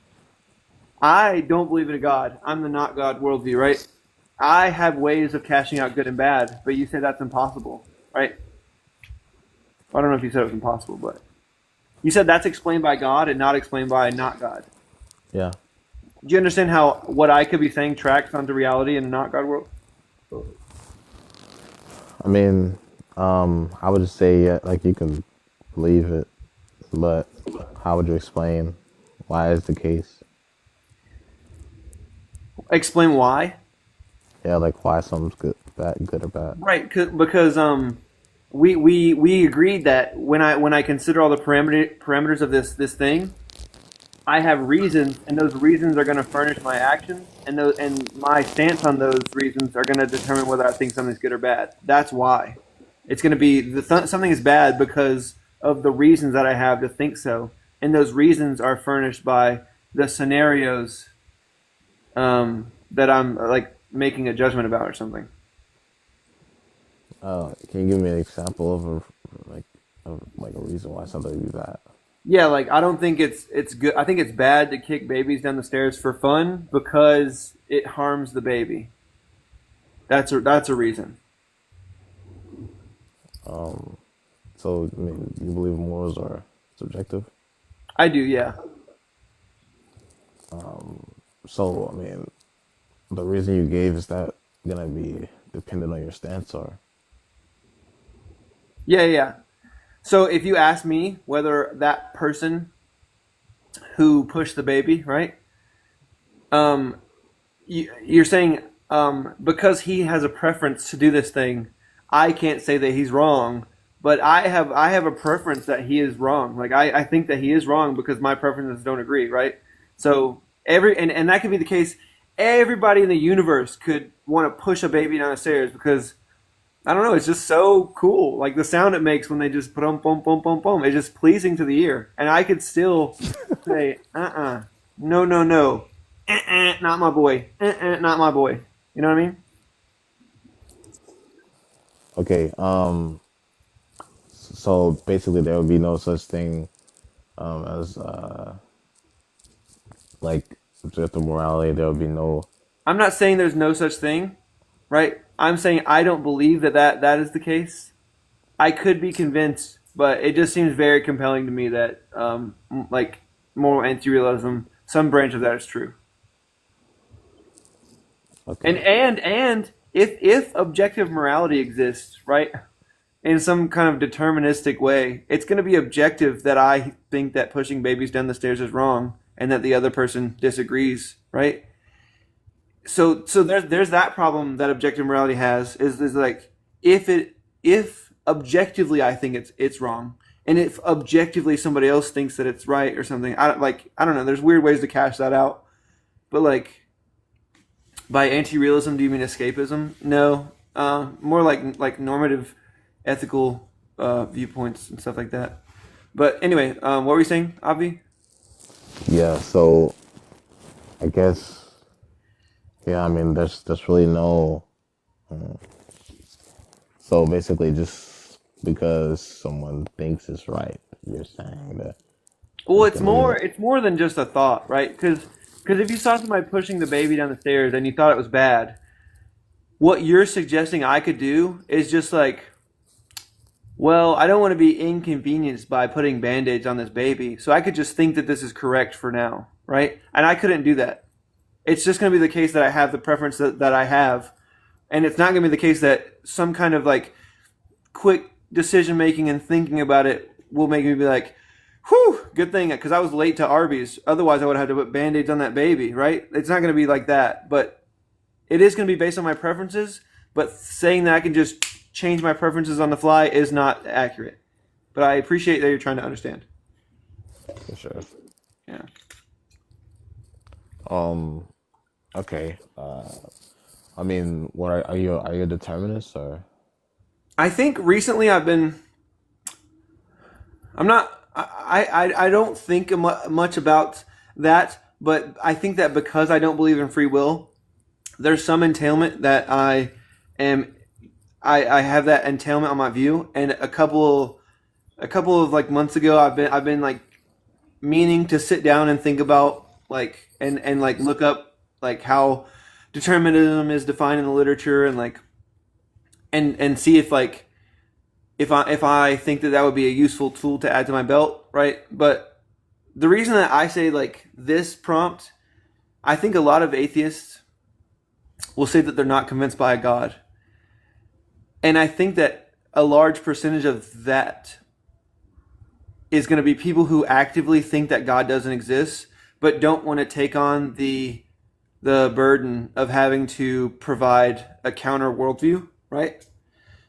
I don't believe in a God. I'm the not God worldview, right? I have ways of cashing out good and bad, but you say that's impossible, right? I don't know if you said it was impossible, but you said that's explained by God and not explained by not God. Yeah. Do you understand how what I could be saying tracks onto reality in a not God world? I mean, I would just say like you can believe it. But how would you explain why is the case? Explain why. Yeah, like why something's good or bad. Right, because we agreed that when I consider all the parameters of this thing, I have reasons, and those reasons are going to furnish my actions, and my stance on those reasons are going to determine whether I think something's good or bad. That's why it's going to be something is bad because of the reasons that I have to think so, and those reasons are furnished by the scenarios that I'm like making a judgment about or something. Can you give me an example of like a reason why something would be bad? Yeah, like I don't think it's good. I think it's bad to kick babies down the stairs for fun because it harms the baby. That's a reason. So I mean, you believe morals are subjective? I do, yeah. So I mean, the reason you gave is that gonna be dependent on your stance, or Yeah, yeah. So if you ask me whether that person who pushed the baby, right? Um, you're saying because he has a preference to do this thing, I can't say that he's wrong, but I have a preference that he is wrong. Like I think that he is wrong because my preferences don't agree, right? So and that could be the case. Everybody in the universe could want to push a baby down the stairs because I don't know, it's just so cool. Like the sound it makes when they just boom boom boom boom boom. It's just pleasing to the ear. And I could still say, no, no, no. Not my boy. Not my boy. You know what I mean? okay. So basically, there would be no such thing as like subjective morality. There would be no. I'm not saying there's no such thing, right? I'm saying I don't believe that is the case. I could be convinced, but it just seems very compelling to me that like moral anti-realism, some branch of that is true. Okay. And if objective morality exists, right, in some kind of deterministic way, it's going to be objective that I think that pushing babies down the stairs is wrong and that the other person disagrees, right? So there's that problem that objective morality has is like if objectively I think it's wrong, and if objectively somebody else thinks that it's right or something, I don't know. There's weird ways to cash that out, but like by anti-realism, do you mean escapism? No, more like normative, ethical viewpoints and stuff like that. But anyway, what were you saying, Avi? Yeah. So I guess. Yeah. I mean, there's really no. So basically, just because someone thinks it's right, you're saying that Well, it's gonna be no. it's more than just a thought, right? Because if you saw somebody pushing the baby down the stairs and you thought it was bad, what you're suggesting I could do is just like, well, I don't want to be inconvenienced by putting band-aids on this baby, so I could just think that this is correct for now, right? And I couldn't do that. It's just going to be the case that I have the preference that I have, and it's not going to be the case that some kind of like quick decision making and thinking about it will make me be like, whew, good thing, because I was late to Arby's. Otherwise, I would have had to put band-aids on that baby, right? It's not going to be like that, but it is going to be based on my preferences, but saying that I can just change my preferences on the fly is not accurate. But I appreciate that you're trying to understand. For sure. Yeah. Okay. I mean, what are you? Are you a determinist or? I think recently I'm not, I don't think much about that, but I think that because I don't believe in free will, there's some entailment that am, I have that entailment on my view, and a couple of like months ago, I've been like meaning to sit down and think about like and like look up like how determinism is defined in the literature and like and see if like if I think that would be a useful tool to add to my belt, right? But the reason that I say like this prompt, I think a lot of atheists will say that they're not convinced by a God. And I think that a large percentage of that is going to be people who actively think that God doesn't exist, but don't want to take on the burden of having to provide a counter worldview, right?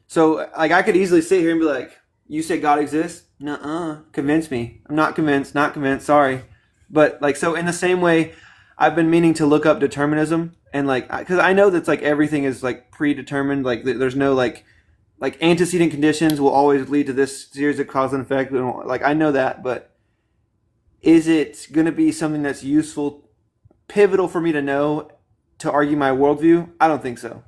So, like, I could easily sit here and be like, "You say God exists? Nuh-uh. Convince me. I'm not convinced. Not convinced. Sorry." But like, so in the same way, I've been meaning to look up determinism, and like, because I know that's like everything is like predetermined. Like, there's no like antecedent conditions will always lead to this series of cause and effect. Like, I know that, but is it going to be something that's useful, pivotal for me to know to argue my worldview? I don't think so.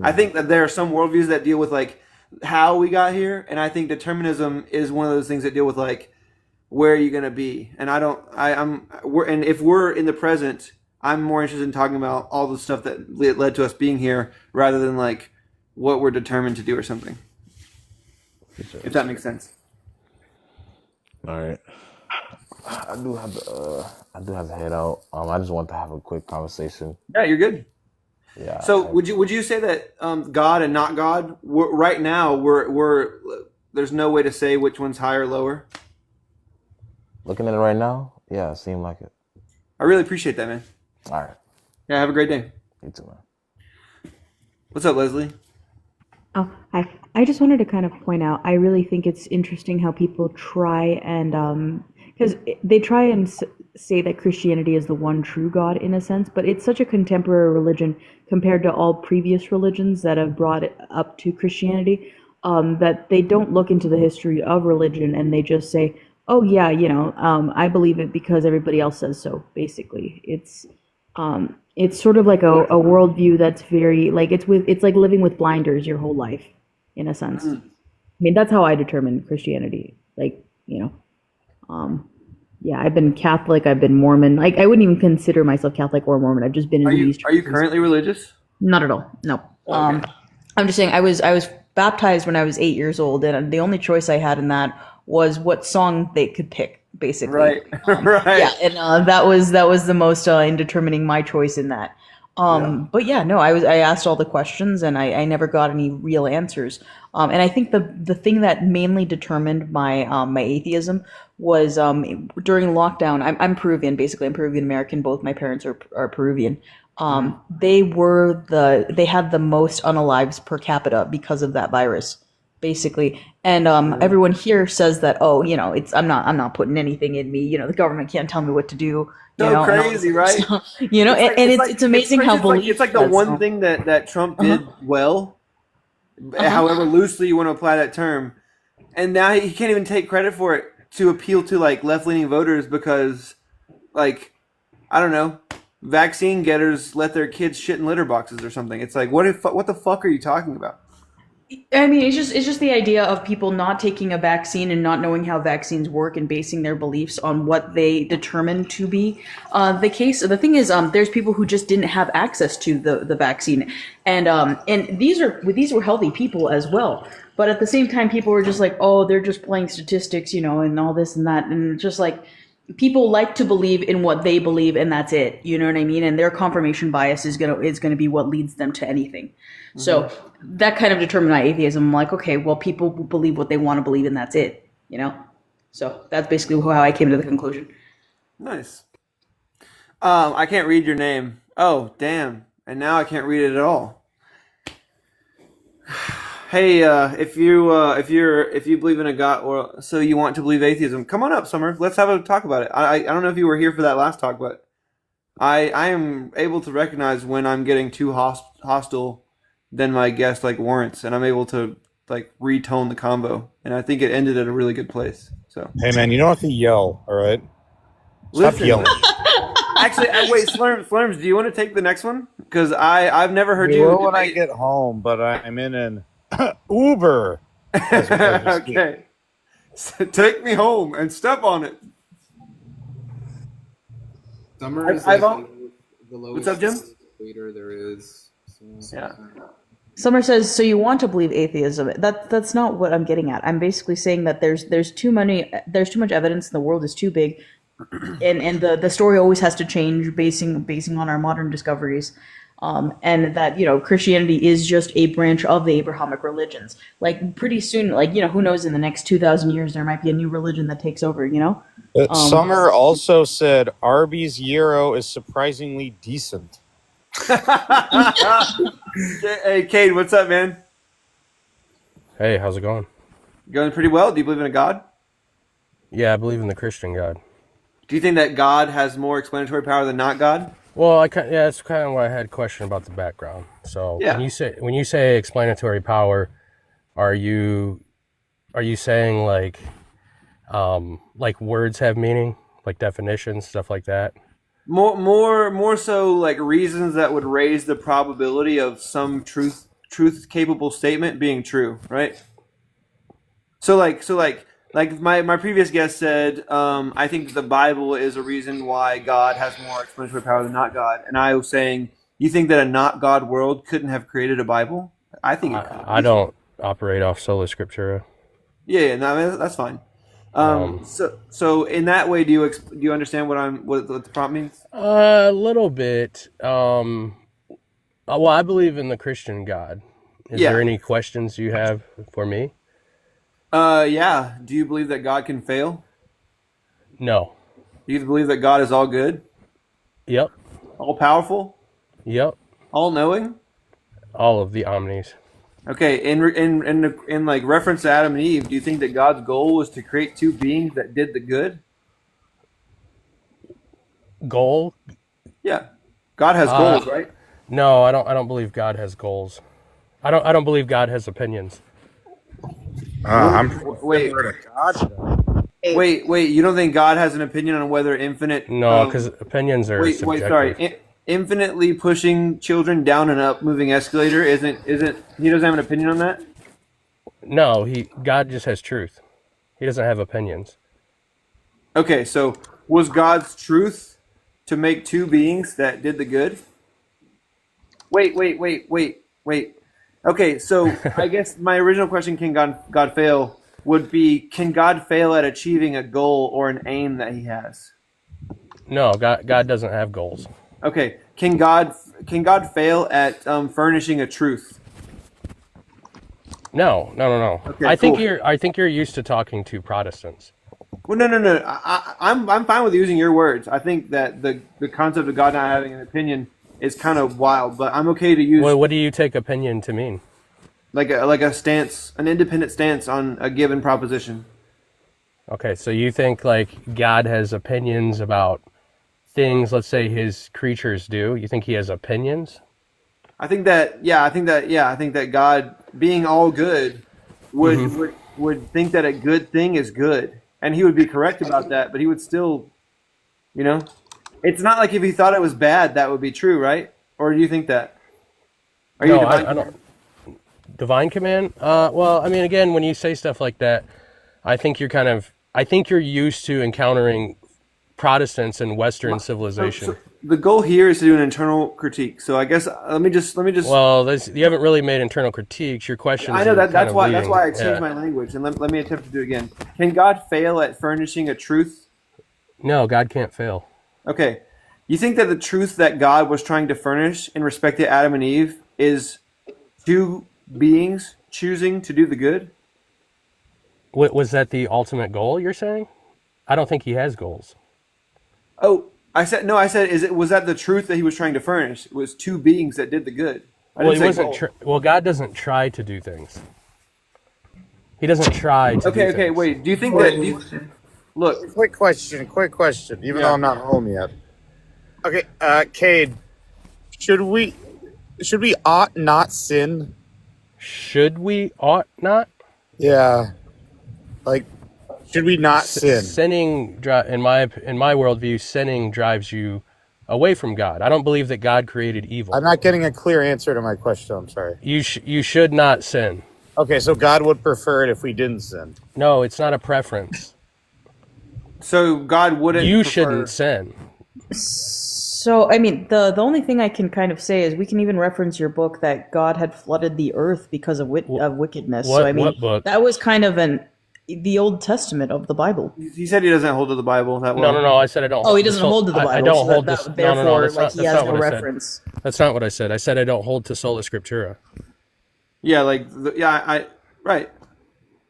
I think that there are some worldviews that deal with like how we got here, and I think determinism is one of those things that deal with like where are you going to be. And and if we're in the present, I'm more interested in talking about all the stuff that led to us being here rather than like what we're determined to do or something. If that makes sense. All right. I do have to head out. I just want to have a quick conversation. Yeah, you're good. Yeah. So would you say that God and not God right now we're there's no way to say which one's higher or lower? Looking at it right now, yeah, it seemed like it. I really appreciate that, man. All right. Yeah, have a great day. You too, man. What's up, Leslie? Oh, hi. I just wanted to kind of point out, I really think it's interesting how people try and, because they try and say that Christianity is the one true God in a sense, but it's such a contemporary religion compared to all previous religions that have brought it up to Christianity, that they don't look into the history of religion and they just say, oh yeah, I believe it because everybody else says so, basically. It's sort of like a worldview that's very like it's like living with blinders your whole life, in a sense. I mean, that's how I determine Christianity. Like, yeah, I've been Catholic, I've been Mormon. Like, I wouldn't even consider myself Catholic or Mormon. I've just been in these. Are you currently religious? Not at all. No. Okay. I'm just saying I was baptized when I was 8 years old, and the only choice I had in that was what song they could pick, basically. Right. Right. Yeah, and that was the most in determining my choice in that. But yeah, no, I asked all the questions and I never got any real answers. And I think the thing that mainly determined my my atheism was during lockdown. I'm Peruvian, basically. I'm Peruvian American. Both my parents are Peruvian. They had the most unalives per capita because of that virus, basically. And everyone here says that, oh, I'm not putting anything in me. The government can't tell me what to do. So crazy, right? It's amazing how it's like the one thing that Trump did well, however loosely you want to apply that term, and now he can't even take credit for it to appeal to like left-leaning voters because, like, I don't know, vaccine getters let their kids shit in litter boxes or something. It's like, what the fuck are you talking about? I mean, it's just the idea of people not taking a vaccine and not knowing how vaccines work and basing their beliefs on what they determine to be the case. The thing is, there's people who just didn't have access to the vaccine, and these were healthy people as well. But at the same time, people were just like, oh, they're just playing statistics, and all this and that, and just like. People like to believe in what they believe, and that's it. You know what I mean? And their confirmation bias is gonna be what leads them to anything. Mm-hmm. So that kind of determined my atheism. I'm like, okay, well, people believe what they want to believe, and that's it. So that's basically how I came to the conclusion. Nice. I can't read your name. Oh, damn! And now I can't read it at all. Hey, if you believe in a God, or so you want to believe atheism, come on up, Summer. Let's have a talk about it. I don't know if you were here for that last talk, but I am able to recognize when I'm getting too hostile than my guest like warrants, and I'm able to like retone the convo, and I think it ended at a really good place. So hey, man, you don't have to yell, all right? Stop yelling. Actually, wait, Slurms, do you want to take the next one? Because I've never heard you. When I get home, but I'm in an Uber. Okay. So take me home and step on it. Summer is the lowest. What's up, Jim? Equator there is. So. Yeah. Summer says, so you want to believe atheism. That's not what I'm getting at. I'm basically saying that there's too much evidence, and the world is too big, and the story always has to change basing on our modern discoveries. and that Christianity is just a branch of the Abrahamic religions. Like pretty soon, like who knows, in the next 2,000 years there might be a new religion that takes over. Summer also said Arby's gyro is surprisingly decent. Hey, Cade, what's up, man? Hey, how's it going? Going pretty well. Do you believe in a God? Yeah, I believe in the Christian God. Do you think that God has more explanatory power than not God? Well, that's kind of why I had a question about the background. So Yeah. when you say explanatory power, are you saying like words have meaning, like definitions, stuff like that? More so like reasons that would raise the probability of some truth capable statement being true, right? So like my previous guest said, I think that the Bible is a reason why God has more explanatory power than not God, and I was saying, you think that a not God world couldn't have created a Bible? I think it could. I don't operate off sola scriptura. Yeah, no, that's fine. So in that way, do you understand what the prompt means? A little bit. Well, I believe in the Christian God. Is there any questions you have for me? Yeah. Do you believe that God can fail? No. Do you believe that God is all good? Yep. All powerful? Yep. All knowing? All of the omnis. Okay. In like reference to Adam and Eve, do you think that God's goal was to create two beings that did the good? Goal? Yeah. God has goals, right? No, I don't believe God has goals. I don't believe God has opinions. Wait. Wait. You don't think God has an opinion on whether infinite? No, because opinions are subjective. Sorry. Infinitely pushing children down and up moving escalator isn't he doesn't have an opinion on that? No, God just has truth. He doesn't have opinions. Okay, so was God's truth to make two beings that did the good? Wait. Okay, so I guess my original question, can God fail, would be, can God fail at achieving a goal or an aim that he has? No, God doesn't have goals. Okay, can God fail at furnishing a truth? No. Okay, I think cool. you're used to talking to Protestants. Well, no. I'm fine with using your words. I think that the concept of God not having an opinion is kind of wild, but I'm okay to use. Well, what do you take opinion to mean? Like a stance, an independent stance on a given proposition. Okay, so you think like God has opinions about things, let's say his creatures do. You think he has opinions? I think that God, being all good, would think that a good thing is good, and he would be correct about that. But he would still, it's not like if he thought it was bad, that would be true, right? Or do you think that? I don't. Divine command? Well, I mean, again, when you say stuff like that, I think you're used to encountering Protestants in Western civilization. So the goal here is to do an internal critique. So I guess let me just. Well, you haven't really made internal critiques. Your questions. I know that's why I changed my language, and let me attempt to do it again. Can God fail at furnishing a truth? No, God can't fail. Okay, you think that the truth that God was trying to furnish in respect to Adam and Eve is two beings choosing to do the good? Was that the ultimate goal, you're saying? I don't think he has goals. Oh, I said was that the truth that he was trying to furnish? It was two beings that did the good. God doesn't try to do things. He doesn't try to do things. Okay, wait. Do you think that look, Quick question, even though I'm not home yet. Okay, Cade, should we ought not sin? Should we ought not? Yeah. Like, should we not sin? Sinning, in my worldview, sinning drives you away from God. I don't believe that God created evil. I'm not getting a clear answer to my question. I'm sorry. You should not sin. Okay, so God would prefer it if we didn't sin. No, it's not a preference. So God wouldn't. You shouldn't sin. So, I mean, the only thing I can kind of say is we can even reference your book that God had flooded the earth because of wickedness. What So, I mean, what book? that was kind of the Old Testament of the Bible. He said he doesn't hold to the Bible that well. No. I said I don't. Oh, he doesn't hold to the Bible. I don't so hold that, this. therefore, No. That's like not. he That's has not no what I reference. said. That's not what I said. I said I don't hold to sola scriptura. Yeah, right.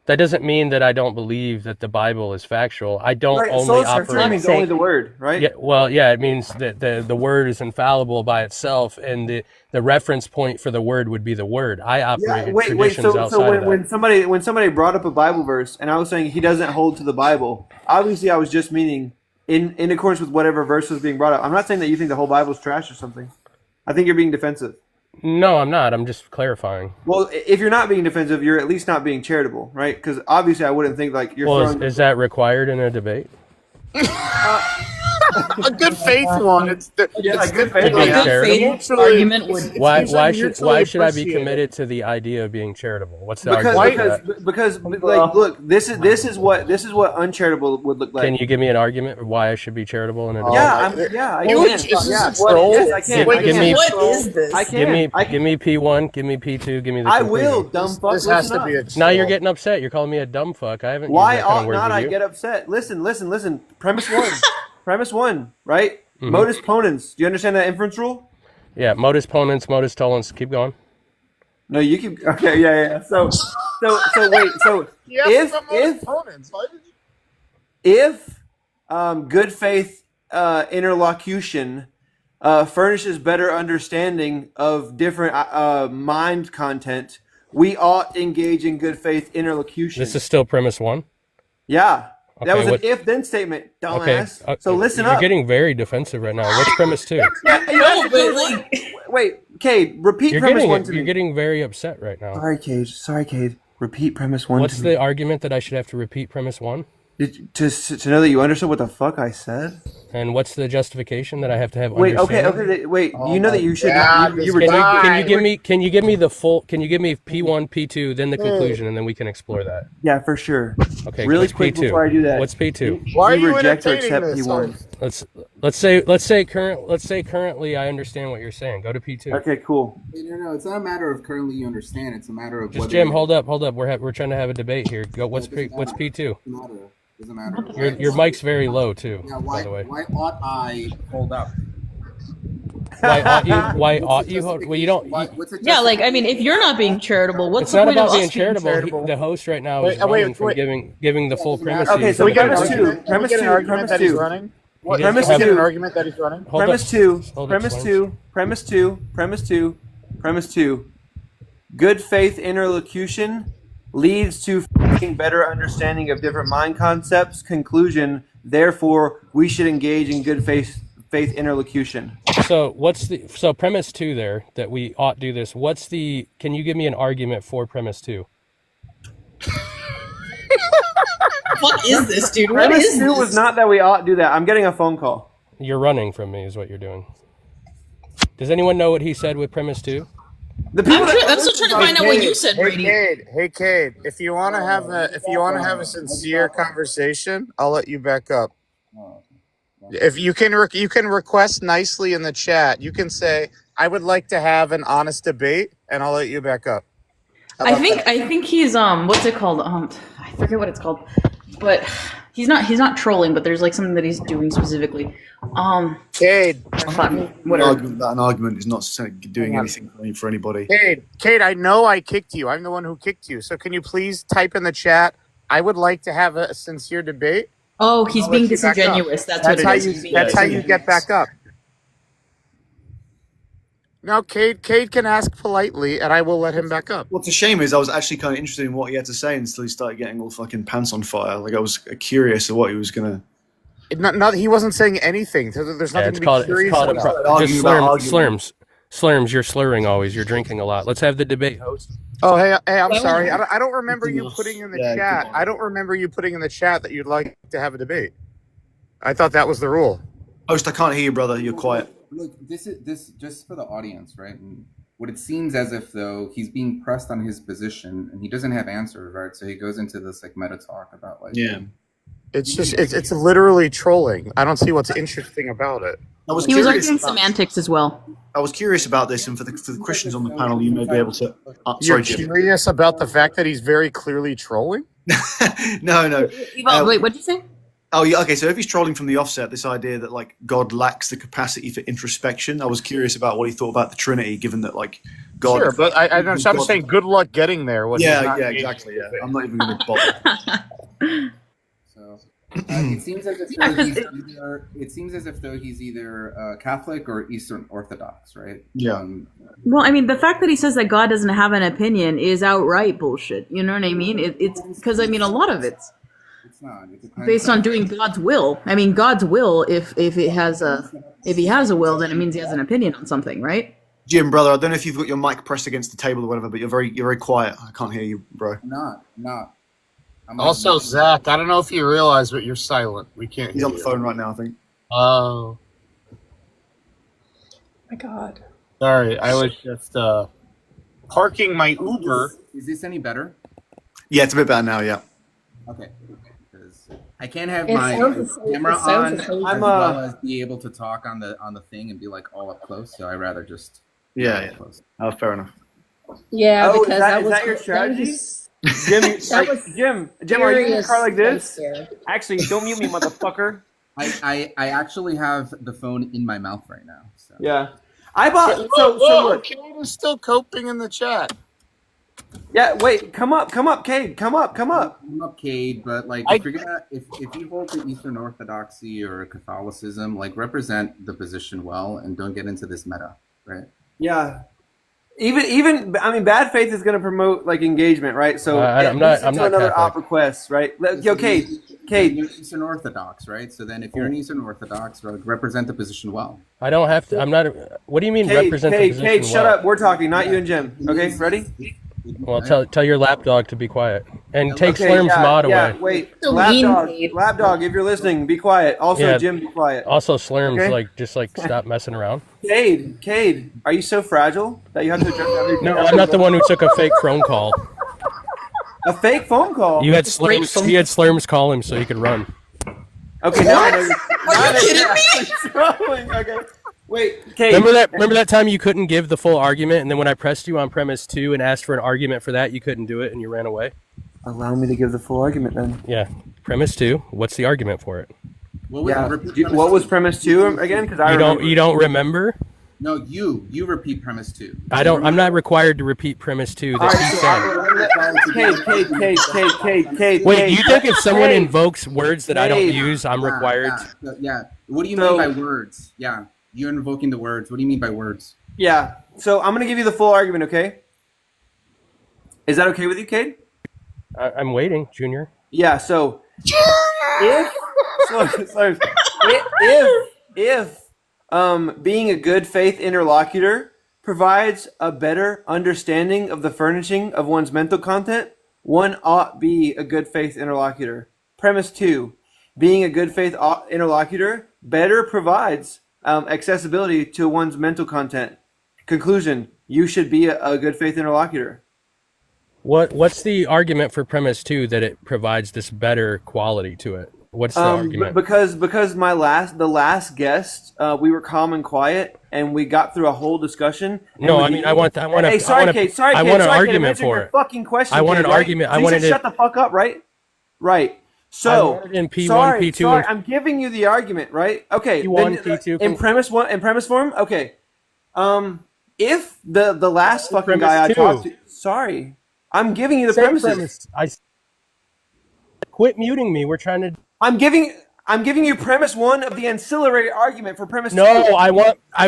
That doesn't mean that I don't believe that the Bible is factual. I don't Right, only sola scriptura operate. means only the word, right? Yeah, well, yeah, it means that the word is infallible by itself, and the reference point for the word would be the word. I operate in traditions outside So of that. when somebody brought up a Bible verse and I was saying he doesn't hold to the Bible, obviously I was just meaning in accordance with whatever verse was being brought up. I'm not saying that you think the whole Bible's trash or something. I think you're being defensive. No, I'm not. I'm just clarifying. Well, if you're not being defensive, you're at least not being charitable, right? Because obviously I wouldn't think like you're throwing. Is that required in a debate? A good faith one. It's good faith. Argument would. Why should I be committed to the idea of being charitable? What's the argument? Because like look, this is what uncharitable would look like. Can you give me an argument of why I should be charitable in a debate? I can. Yes, I can. What is this? I can. Give me P1, give me P2, give me the I conclusion. will, dumb fuck. This has to be a Now you're getting upset. You're calling me a dumb fuck. I haven't. Why used that kind ought of word not with I you. get upset? Listen. Premise one, right? Mm-hmm. Modus ponens. Do you understand that inference rule? Yeah, modus ponens, modus tollens. Keep going. No, you keep. Okay, yeah. So wait. So if good faith interlocution furnishes better understanding of different mind content, we ought engage in good faith interlocution. This is still premise one. Yeah. That Okay, was an if-then statement, dumbass. Okay. So listen You're up. getting very defensive right now. What's premise two? Wait, Cade, repeat premise one to me. You're getting very upset right now. Sorry, Cade. Repeat premise one What's to me. the argument that I should have to repeat premise one? To know that you understood what the fuck I said? And what's the justification that I have to have Wait, understanding? wait. You know that you should. Can you give me the full? Can you give me P1, P2, then the conclusion, and then we can explore that? Yeah, for sure. Okay. Really what's quick P2? before I do that. What's P2? Why are you reject or entertaining accept this? P1? Let's say currently I understand what you're saying. Go to P2. Okay, cool. No, it's not a matter of currently you understand. It's a matter of Just Jim, hold up. We're trying to have a debate here. Go. What's P2? Doesn't matter. Your mic's very low too. Yeah, by the way. Why ought I hold up? Why ought you hold? Well, you don't. Yeah, like I mean, if you're not being charitable, what's It's the not point about of being us being charitable. The host right now is running from giving the full premise. Okay, so we got premise two. Premise two. Argument that he's running. Premise two. two. An argument that he's running. Premise two. Good faith interlocution leads to better understanding of different mind concepts. Conclusion. Therefore, we should engage in good faith interlocution. So premise two there that we ought do this. Can you give me an argument for premise two? What is this, dude? What Premise is two this? was not that we ought do that. I'm getting a phone call. You're running from me, is what you're doing. Does anyone know what he said with premise two? I'm still trying to find out what you said, Brady. Hey, Cade. If you want to have a sincere conversation, I'll let you back up. If you can request nicely in the chat. You can say, "I would like to have an honest debate," and I'll let you back up. I think he's what's it called? I forget what it's called, but he's not trolling. But there's like something that he's doing specifically. Cade, an argument is not doing anything for anybody. Cade, I know I kicked you. I'm the one who kicked you. So can you please type in the chat? I would like to have a sincere debate. Oh, he's being disingenuous. That's how you get back up. Now, Cade can ask politely, and I will let him back up. What's a shame is I was actually kind of interested in what he had to say until he started getting all fucking pants on fire. Like I was curious of what he was gonna. He wasn't saying anything. There's nothing to be curious about. Just slurms. You're slurring always. You're drinking a lot. Let's have the debate, host. Oh, hey, I'm sorry. I don't remember you putting in the chat. I don't remember you putting in the chat that you'd like to have a debate. I thought that was the rule. Host, I can't hear you, brother. You're quiet. Look, this just for the audience, right? And what it seems as if though he's being pressed on his position and he doesn't have answers, right? So he goes into this like meta talk about like It's just it's literally trolling. I don't see what's interesting about it. I was He was curious arguing about, semantics as well. I was curious about this, and for the Christians on the panel, you may be able to. You're Sorry, Jim. curious about the fact that he's very clearly trolling? No. Wait, what'd you say? Oh, yeah. Okay, so if he's trolling from the offset, this idea that like God lacks the capacity for introspection, I was curious about what he thought about the Trinity, given that like God. Sure, but I'm just saying, good luck getting there. When he's Yeah, not yeah, engaging exactly. Yeah, with it. I'm not even going to bother. So it seems as if it seems as if though he's either Catholic or Eastern Orthodox, right? Yeah. Well, I mean, the fact that he says that God doesn't have an opinion is outright bullshit. You know what I mean? It's because I mean a lot of it's not. It based on doing God's will. I mean, God's will. If he has a will, then it means he has an opinion on something, right? Jim, brother, I don't know if you've got your mic pressed against the table or whatever, but you're very quiet. I can't hear you, bro. Not. Also, Zach, I don't know if you realize, but you're silent. We can't. He's on the phone right now, I think. Oh. My God. Sorry, I was just parking my Uber. Is this any better? Yeah, it's a bit better now. Yeah. Okay. Because I can't have It my sounds- camera it sounds on amazing. as well as be able to talk on the thing and be like all up close. So I rather just Yeah. Oh, fair enough. Yeah, Oh, because is that your strategy? was- Jim, That was Jim, are you in the car like this? scary. Actually, don't mute me, motherfucker. I actually have the phone in my mouth right now. So. Yeah, I bought. So look. Cade is still coping in the chat. Yeah, wait, come up, Cade, come up. I'm up, Cade, but like if you're gonna if you hold to Eastern Orthodoxy or Catholicism, like represent the position well and don't get into this meta, right? Yeah. Even I mean, bad faith is going to promote like engagement, right? So I'm not another Catholic. op request, right? Yo, Cade. You're Eastern Orthodox, right? So then, if you're an Eastern Orthodox, represent the position well. I don't have to. I'm not. What do you mean represent the position Cade, well? shut up. We're talking, not you and Jim. Okay, ready? Well, tell your lapdog to be quiet and take Okay, Slurm's mod yeah, away. wait, So mean, Cade. lapdog, if you're listening, be quiet. Also, Yeah. Jim, be quiet. Also, Slurm's Okay. just stop messing around. Cade, are you so fragile that you have to adjust everything? No, I'm not the one who took a fake phone call. A fake phone call? You had Slurms call him so he could run. Okay, now I know you're. Are you kidding me? Trolling. Okay. Wait, Cade. Remember that time you couldn't give the full argument, and then when I pressed you on premise 2 and asked for an argument for that, you couldn't do it, and you ran away? Allow me to give the full argument then. Yeah. Premise 2, what's the argument for it? What was premise 2 again? Because You don't remember? No, you repeat premise 2. I'm not required to repeat premise 2 that he said. Cade. Wait, do you think if someone invokes words that I don't use, I'm required? Yeah. What do you mean by words? Yeah. You're invoking the words. What do you mean by words? Yeah. So I'm gonna give you the full argument. Okay. Is that okay with you, Cade? I'm waiting, Junior. Yeah. So if being a good faith interlocutor provides a better understanding of the furnishing of one's mental content, one ought be a good faith interlocutor. Premise 2, being a good faith interlocutor better provides accessibility to one's mental content. Conclusion, you should be a good faith interlocutor. What's the argument for premise 2 that it provides this better quality to it? What's the argument? Because the last guest, we were calm and quiet, and we got through a whole discussion. No, I mean I want. Hey, sorry, Cade. I want an argument for it. Fucking question. I want an Cade, right? argument. So you should shut the fuck up, right? Right. So in P1, sorry, P2. I'm giving you the argument, right? Okay. P1, then, P2. In premise form, okay. If the last fucking premise guy I 2. talked to, sorry, I'm giving you the premises. Quit muting me. We're trying to. I'm giving you premise 1 of the ancillary argument for premise 2. No, I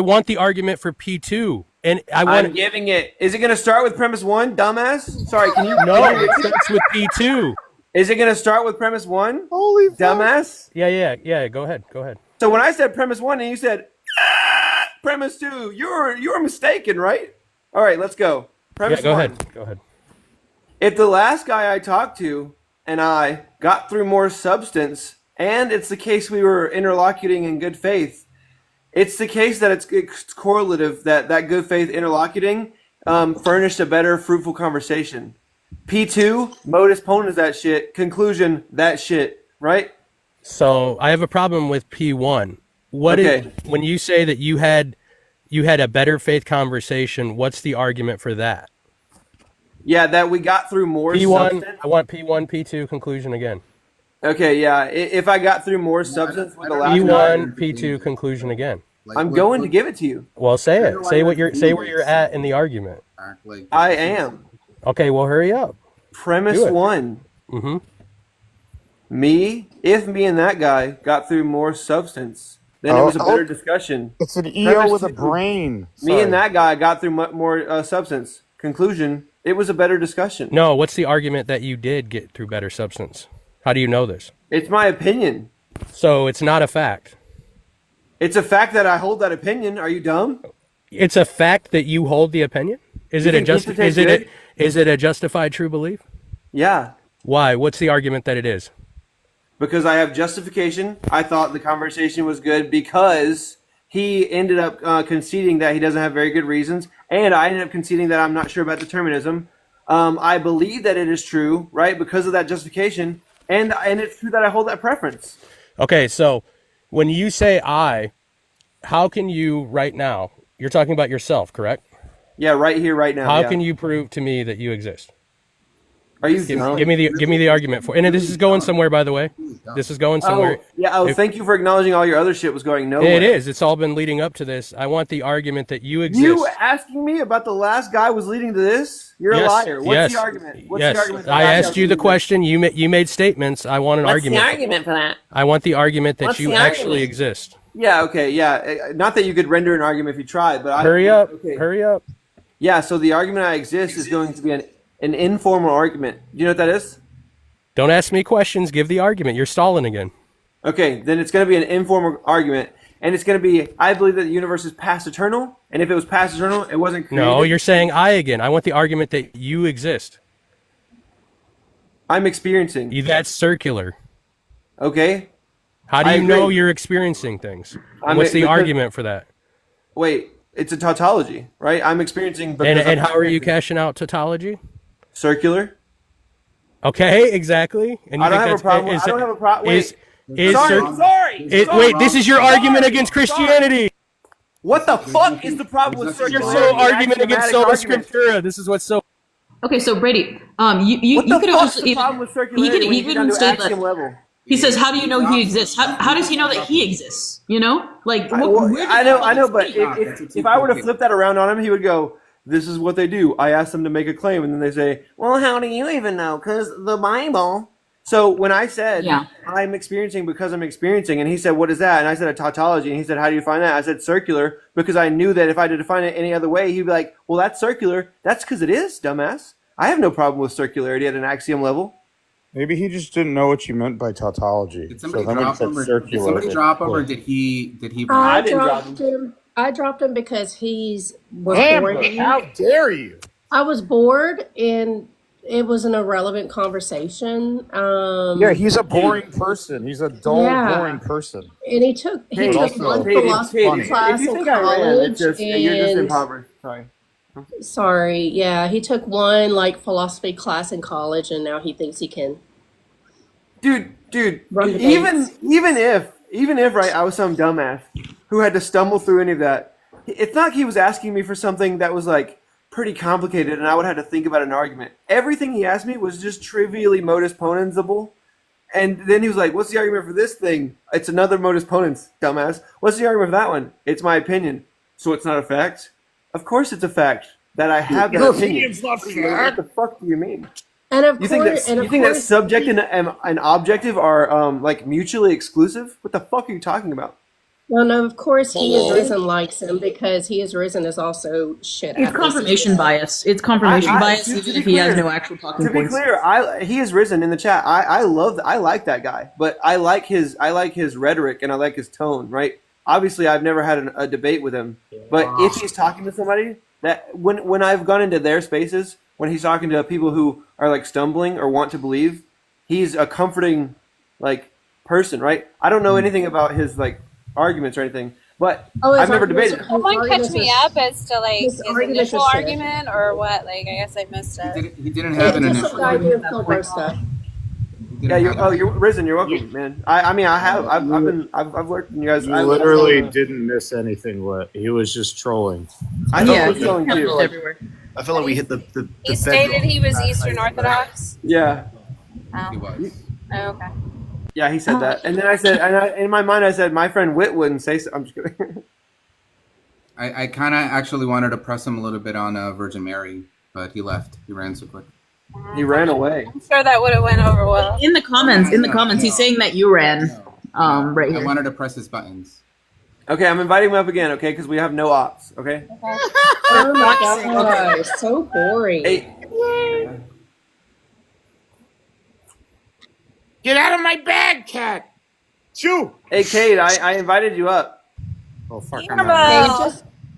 want the argument for P2, and I'm giving it. Is it going to start with premise 1, dumbass? Sorry, can you? No, it starts with P2. Is it going to start with premise 1? Holy dumbass! Yeah. Go ahead. So when I said premise 1 and you said premise 2, you're mistaken, right? All right, let's go. Premise Go 1. ahead. Go ahead. If the last guy I talked to and I got through more substance, and it's the case we were interlocuting in good faith, it's the case that it's correlative that good faith interlocuting furnished a better, fruitful conversation. P2, modus ponens that shit. Conclusion, that shit, right? So I have a problem with P1. When you say that you had a better faith conversation, what's the argument for that? Yeah, that we got through more P1, substance. I want P1, P2 conclusion again. Okay, yeah. If I got through more substance with the last P1, P2 conclusion again. I'm going to give it to you. Well, say it. Say where you're at in the argument. I am. Okay, well, hurry up. Premise Do it. 1. Mm-hmm. If me and that guy got through more substance, then it was a better discussion. It's an EO Premise with a 2, brain. Me and that guy got through more substance. Conclusion, it was a better discussion. No, what's the argument that you did get through better substance? How do you know this? It's my opinion. So it's not a fact. It's a fact that I hold that opinion. Are you dumb? It's a fact that you hold the opinion? Is it a justified true belief? Yeah. Why? What's the argument that it is? Because I have justification. I thought the conversation was good because he ended up conceding that he doesn't have very good reasons, and I ended up conceding that I'm not sure about determinism. I believe that it is true, right, because of that justification, and it's true that I hold that preference. Okay, so when you say I, how can you right now, you're talking about yourself, correct? Yeah, right here, right now. How can you prove to me that you exist? Are you give me the argument for, and this is going somewhere, by the way. This is going somewhere. Thank you for acknowledging all your other shit was going nowhere. It is. It's all been leading up to this. I want the argument that you exist. You asking me about the last guy was leading to this? You're a liar. What's the argument? What's the argument? I asked you the question. You made statements. I want an argument. What's the argument for that? I want the argument that you actually exist. Yeah. Okay. Yeah. Not that you could render an argument if you tried, but hurry up. Hurry up. Yeah. So the argument I exist is going to be an informal argument. Do you know what that is? Don't ask me questions. Give the argument. You're stalling again. Okay, then it's going to be an informal argument, and it's going to be, I believe that the universe is past eternal, and if it was past eternal, it wasn't created. No, you're saying I again. I want the argument that you exist. I'm experiencing. That's circular. Okay. How do you know you're experiencing things? What's the argument for that? Wait, it's a tautology, right? I'm experiencing. And how are you cashing out tautology? Circular. Okay, exactly. And I don't have a problem. I don't have a problem. Sorry. Wait, this is your argument against Christianity. What the fuck is the problem with circular? Your sole argument against sola scriptura. This is what's so. Okay, so Brady, you could also even state that. Level? He says, "How do you know he exists? How does he know that he exists? You know, like I know, but if I were to flip that around on him, he would go, "This is what they do. I ask them to make a claim, and then they say, well, how do you even know? Because the Bible." So when I said, I'm experiencing because I'm experiencing, and he said, what is that? And I said, a tautology. And he said, how do you find that? I said, circular, because I knew that if I had to define it any other way, he'd be like, well, that's circular. That's because it is, dumbass. I have no problem with circularity at an axiom level. Maybe he just didn't know what you meant by tautology. Did somebody drop him, or did he? I dropped him because was bored. How dare you? I was bored and it was an irrelevant conversation. He's a boring person. He's a dull, boring person. And he took one philosophy class in college. You're just impoverished. Sorry. Sorry, yeah, he took one philosophy class in college, and now he thinks he can. Dude, even if right, I was some dumbass who had to stumble through any of that. It's not like he was asking me for something that was pretty complicated, and I would have to think about an argument. Everything he asked me was just trivially modus ponensable. And then he was like, what's the argument for this thing? It's another modus ponens, dumbass. What's the argument for that one? It's my opinion. So it's not a fact? Of course it's a fact that I have that opinion. What the fuck do you mean? And you think that subject and objective are mutually exclusive? What the fuck are you talking about? No, of course he is risen likes him because he is risen is also shit. It's confirmation bias. It's confirmation bias even if he has no actual talking points. To be clear, he is risen in the chat. I like that guy, but I like his rhetoric and I like his tone, right? Obviously, I've never had a debate with him, but if he's talking to somebody that when I've gone into their spaces, when he's talking to people who are stumbling or want to believe, he's a comforting person, right? I don't know anything about his arguments or anything, but I've never debated. Someone catch me up as to his initial argument or what? I guess I missed it. He didn't have an initial argument. Yeah, you're Risen. You're welcome, man. I've worked with you guys. You literally didn't miss anything. What he was just trolling. I thought he was trolling too. I feel like we hit the He stated he was Eastern Orthodox. Yeah. Oh. He was. Oh, okay. Yeah, he said that, and then I said, in my mind, I said, my friend Whit wouldn't say so. I'm just kidding. I kind of actually wanted to press him a little bit on Virgin Mary, but he left. He ran so quick. He ran away. I'm sure that would have went over well. In the comments, he's saying that you ran. Right here. I wanted to press his buttons. Okay, I'm inviting him up again. Okay, because we have no ops. Okay. Oh my god, so boring. Hey. Get out of my bag, cat! Shoo! Hey, Cade, I invited you up. Oh fuck!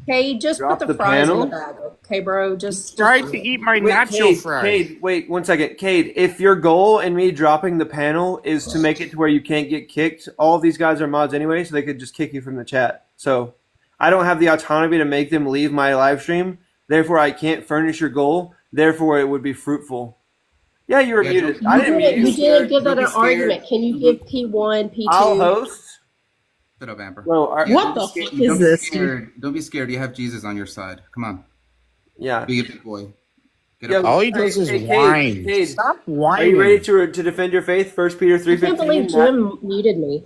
Hey, just Drop put the the fries in the panel? bag, okay, bro? Just tried to eat my Wait, nacho fries. Cade, wait 1 second. Cade, if your goal in me dropping the panel is to make it to where you can't get kicked, all of these guys are mods anyway, so they could just kick you from the chat. So I don't have the autonomy to make them leave my live stream. Therefore, I can't furnish your goal. Therefore, it would be fruitful. Yeah, you were muted. I didn't mute you. You didn't give that an argument. Can you give P1, P2? I'll host. Shut up, Amber. Well, what the fuck is this? Don't be scared. You have Jesus on your side. Come on. Yeah. Be a big boy. Get Yeah, up. All he does is whine. Cade, Stop are whining. you ready to defend your faith? 1 Peter I can't 3:15. believe Jim muted me.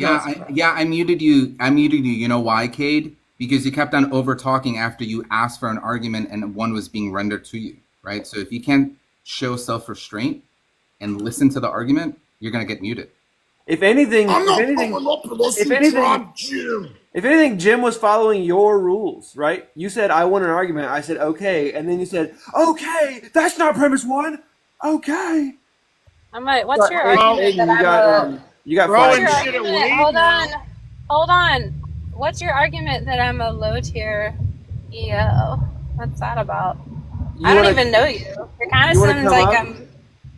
I muted you. You know why, Cade? Because you kept on over talking after you asked for an argument and one was being rendered to you, right? So if you can't show self-restraint and listen to the argument, you're gonna get muted. If anything, Jim was following your rules, right? You said I want an argument. I said okay, and then you said okay. That's not premise one. Okay. I'm like, what's your argument that you got what's five. your argument? Hold on. What's your argument that I'm a low tier EO? What's that about? I don't even know you. It kind of sounds like I'm.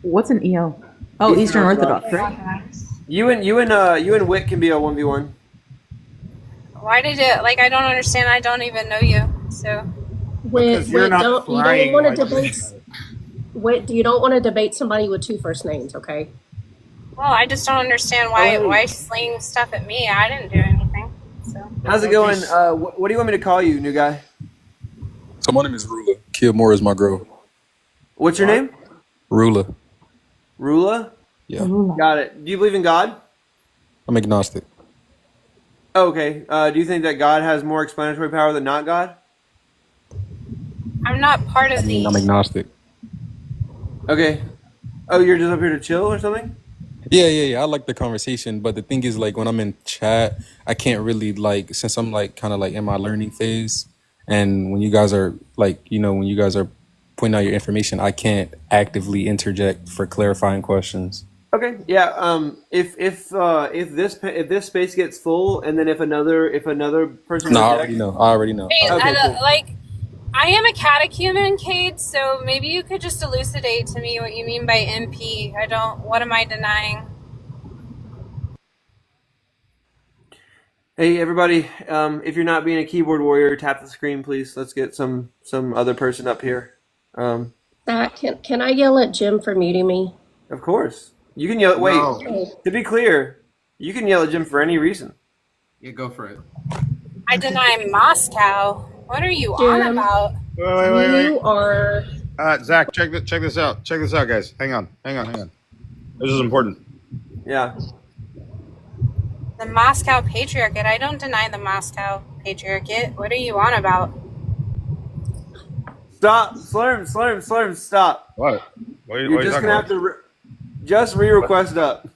What's an EO? Oh, Eastern Orthodox, right? You and Whit can be a 1v1. Why did it? Like, I don't understand. I don't even know you. So. You don't want to debate. You don't want to debate somebody with 2 first names, okay? Well, I just don't understand why sling stuff at me. I didn't do anything. So. How's it going? What do you want me to call you, new guy? So my name is Rula. Kill Moore is my girl. What's your name? Rula. Rula? Yeah. Got it. Do you believe in God? I'm agnostic. Okay. Do you think that God has more explanatory power than not God? I'm not part of I'm agnostic. Okay. Oh, you're just up here to chill or something? Yeah. I like the conversation, but the thing is, like, when I'm in chat, I can't really, like, since I'm like kind of like in my learning phase, and when you guys are like, when you guys are pointing out your information, I can't actively interject for clarifying questions. Okay. Yeah. If this space gets full, and then if another person. No, I already know. Hey, Okay, cool. Like, I am a catechumen, Cade, so maybe you could just elucidate to me what you mean by MP. What am I denying? Hey, everybody. If you're not being a keyboard warrior, tap the screen, please. Let's get some other person up here. Can I yell at Jim for muting me? Of course. You can yell. Wait, No. to be clear, you can yell at Jim for any reason. Yeah, go for it. I deny Moscow. What are you on about? Wait. You are. Zach, check this out. Check this out, guys. Hang on. This is important. Yeah. The Moscow Patriarchate. I don't deny the Moscow Patriarchate. What are you on about? Stop. Slurm, stop. What? You're just going to have to just re-request up.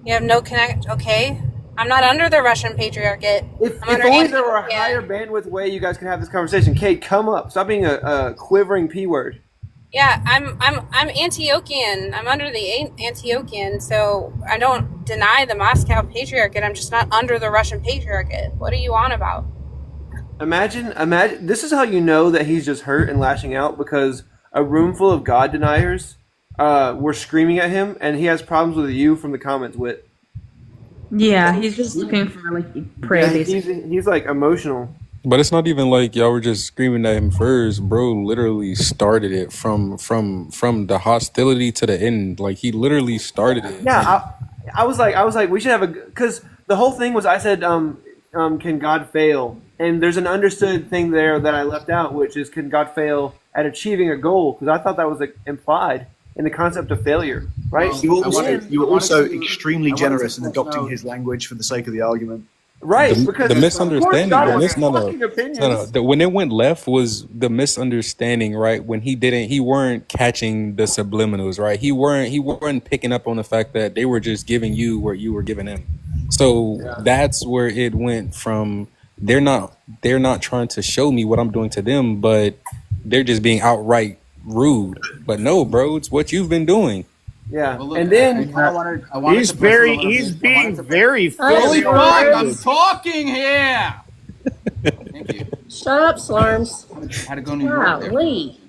You have no connect. Okay. I'm not under the Russian Patriarchate. If only there were a higher bandwidth way you guys could have this conversation. Kate, come up. Stop being a quivering P word. Yeah, I'm Antiochian. I'm under the Antiochian, so I don't deny the Moscow Patriarchate. I'm just not under the Russian Patriarchate. What are you on about? Imagine. This is how you know that he's just hurt and lashing out, because a room full of God deniers were screaming at him, and he has problems with you from the comments, Whit. Yeah, he's just looking for like praise. Yeah, he's like emotional. But it's not even like y'all were just screaming at him first. Bro literally started it from the hostility to the end. Like he literally started it. Yeah, And I was like, we should have a because the whole thing was I said, can God fail? And there's an understood thing there that I left out, which is can God fail at achieving a goal? Because I thought that was like, implied in the concept of failure, right? You were And also, then- you were I wanted also to- extremely I wanted to generous in flesh adopting out- his language for the sake of the argument. Right, because the of course misunderstanding, God the has mis no no fucking opinions. no no. When it went left was the misunderstanding, right? When he weren't catching the subliminals, right? He weren't picking up on the fact that they were just giving you what you were giving him. So that's where it went from. They're not trying to show me what I'm doing to them, but they're just being outright rude. But no, bro, it's what you've been doing. Yeah, Well, look, and then I wanted to press him a little He's bit. being very Holy filthy. fuck! I'm talking here. Thank you. Shut up, Slurms. Had to go New York there. Golly.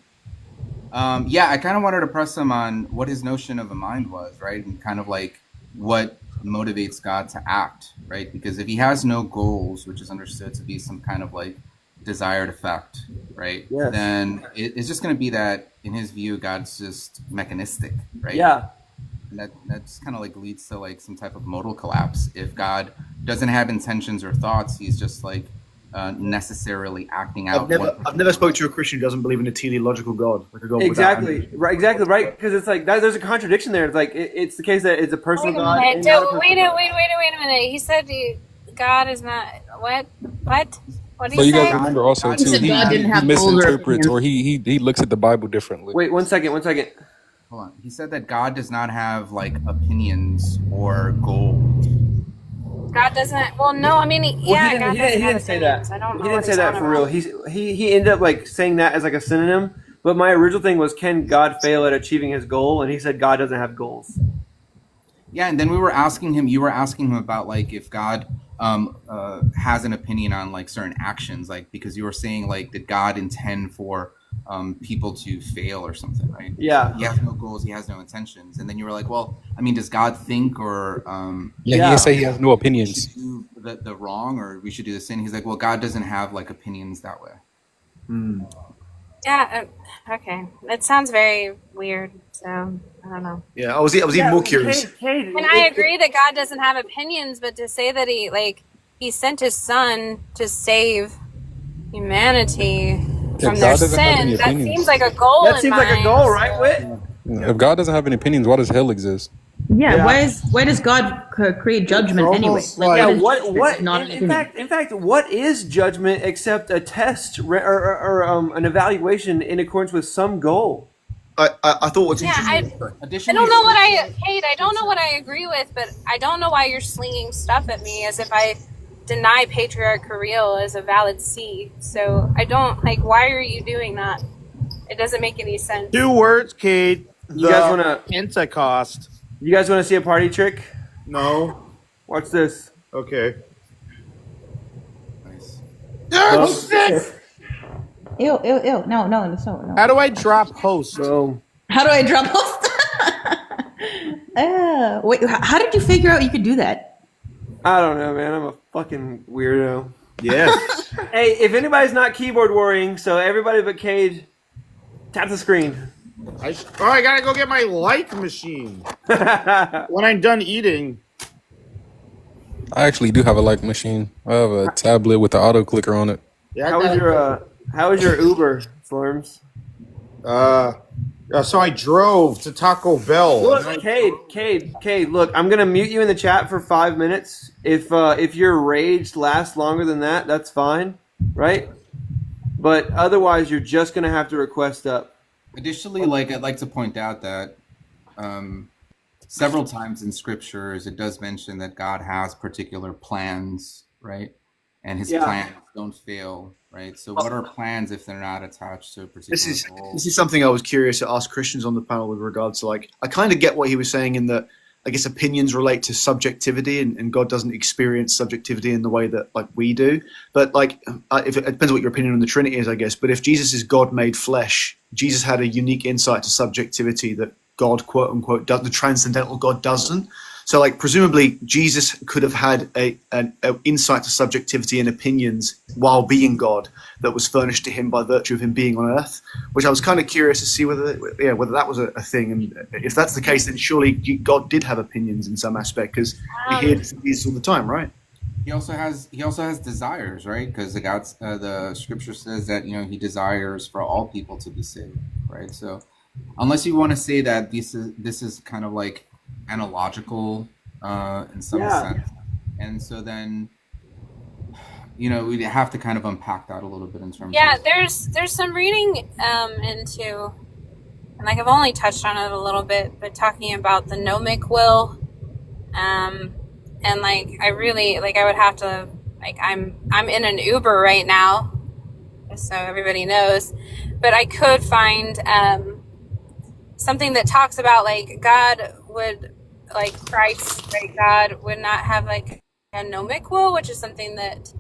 Yeah, I kind of wanted to press him on what his notion of a mind was, right? And kind of like what motivates God to act, right? Because if he has no goals, which is understood to be some kind of like desired effect, right? Yes. Then it's just going to be that, in his view, God's just mechanistic, right? Yeah. And that just kind of like leads to like some type of modal collapse. If God doesn't have intentions or thoughts, he's just like necessarily acting out. I've never spoke to a Christian who doesn't believe in a teleological God, like a God exactly without right, because it's like that, there's a contradiction there. It's like it's the case that it's a personal Wait a God. minute. and not a Wait personal a minute. He said God is not what? What? What did But he you say? guys remember also God too, said God didn't he have goals or misinterprets or opinions. he looks at the Bible differently. Wait, one second. Hold on. He said that God does not have like opinions or goals. God doesn't. Well, no. I mean, yeah, God he doesn't have didn't say that. opinions. I don't know. He what didn't say he's that on for real. about. He ended up like saying that as like a synonym. But my original thing was, can God fail at achieving his goal? And he said God doesn't have goals. Yeah, and then you were asking him about like if God has an opinion on like certain actions, like because you were saying like did God intend for people to fail or something, right? Yeah. He has no goals, he has no intentions, and then you were like, well, I mean, does God think or He didn't say he has no opinions. we should do the wrong or we should do the sin? He's like, well, God doesn't have like opinions that way. Yeah. Okay. It sounds very weird. So I don't know. Yeah, I was even more curious. And I agree that God doesn't have opinions, but to say that he sent his son to save humanity from their God doesn't have any sin, that opinions. seems like a goal. That seems like a goal, right, Whit? If God doesn't have any opinions, why does hell exist? Yeah, why does God create judgment anyway? What? In fact, what is judgment except a test or an evaluation in accordance with some goal? I thought what's Yeah, I don't know what Cade, I don't know what I agree with, but I don't know why you're slinging stuff at me as if I deny patriarchal as a valid C. So I don't why are you doing that? It doesn't make any sense. 2 words, Cade. You guys wanna Pentecost. You guys want to see a party trick? No. Watch this. Okay. Nice. Ew. No. How do I drop host? Boom. How do I drop host? Wait, how did you figure out you could do that? I don't know, man. I'm a fucking weirdo. Yes. Hey, if anybody's not keyboard warring, so everybody but Cade, tap the screen. I gotta go get my like machine. When I'm done eating. I actually do have a like machine. I have a tablet with the auto clicker on it. Yeah, How was your Uber, Slurms? So I drove to Taco Bell. Look, Cade, look, I'm gonna mute you in the chat for 5 minutes. If your rage lasts longer than that, that's fine, right? But otherwise, you're just gonna have to request up. Additionally, I'd like to point out that several times in scriptures it does mention that God has particular plans, right? And his plans don't fail, right? So what are plans if they're not attached to a particular goal? This is something I was curious to ask Christians on the panel with regards to I kind of get what he was saying in that I guess opinions relate to subjectivity and God doesn't experience subjectivity in the way that we do. But if it depends what your opinion on the Trinity is, I guess. But if Jesus is God made flesh, Jesus had a unique insight to subjectivity that God, quote unquote, the transcendental God doesn't. So, like, presumably Jesus could have had an insight to subjectivity and opinions while being God that was furnished to him by virtue of him being on earth, which I was kind of curious to see whether that was a thing. And if that's the case, then surely God did have opinions in some aspect, because we hear these all the time, right? He also has desires, right? Because the scripture says that he desires for all people to be saved, right? So unless you want to say that this is kind of like analogical in some sense, and so then we'd have to kind of unpack that a little bit in terms of there's some reading into, and like I've only touched on it a little bit, but talking about the gnomic will, and like I really like I would have to I'm in an Uber right now, so everybody knows, but I could find something that talks about like God would, like Christ, right? God would not have like a gnomic will, which is something that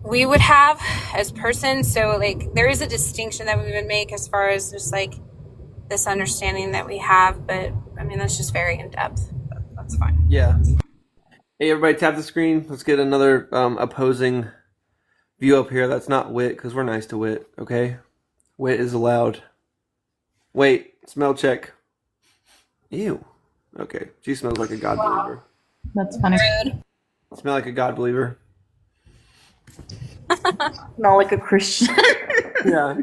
we would have as persons. So like there is a distinction that we would make as far as just like this understanding that we have, but I mean that's just very in depth. But that's fine. Yeah. Hey, everybody, tap the screen. Let's get another opposing view up here. That's not Wit, because we're nice to Wit, okay? Wit is allowed. Wait, smell check. Ew. Okay, she smells like a God believer. That's funny. Smell like a God believer. Not like a Christian. Yeah.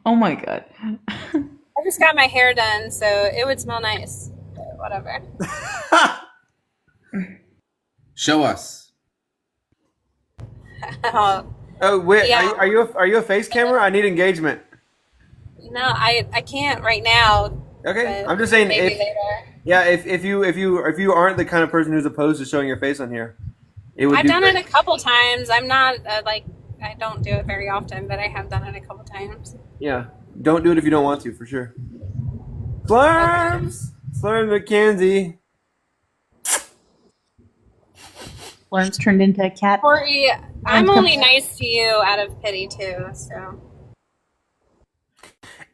Oh my god. I just got my hair done, so it would smell nice. But whatever. Show us. Oh wait, Yeah. are you a face camera? I need engagement. No, I can't right now. Okay, I'm just saying maybe if later. yeah, if you aren't the kind of person who's opposed to showing your face on here, it would. I've done it a couple times. I'm not I don't do it very often, but I have done it a couple times. Yeah, don't do it if you don't want to, for sure. Slurms, Slurms McKenzie. Lawrence turned into a cat. Corey, I'm only nice to you out of pity too. So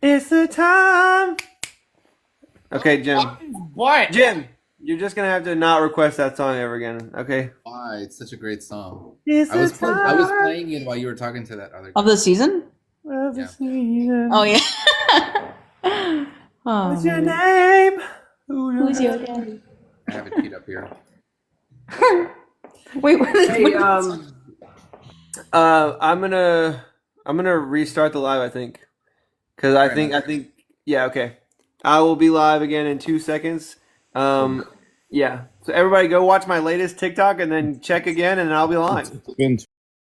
It's the time. Okay, Jim. What? Jim, you're just gonna have to not request that song ever again. Okay. Why? It's such a great song. It's I was the time. I was playing it while you were talking to that other guy. Of the season? Of the Yeah. season. Oh yeah. Oh, What's your man. name? Who's your daddy? I have it queued up here. Wait, what is Hey, I'm gonna restart the live, I think, because I think yeah, okay. I will be live again in 2 seconds. Yeah. So everybody, go watch my latest TikTok and then check again, and I'll be live. It's been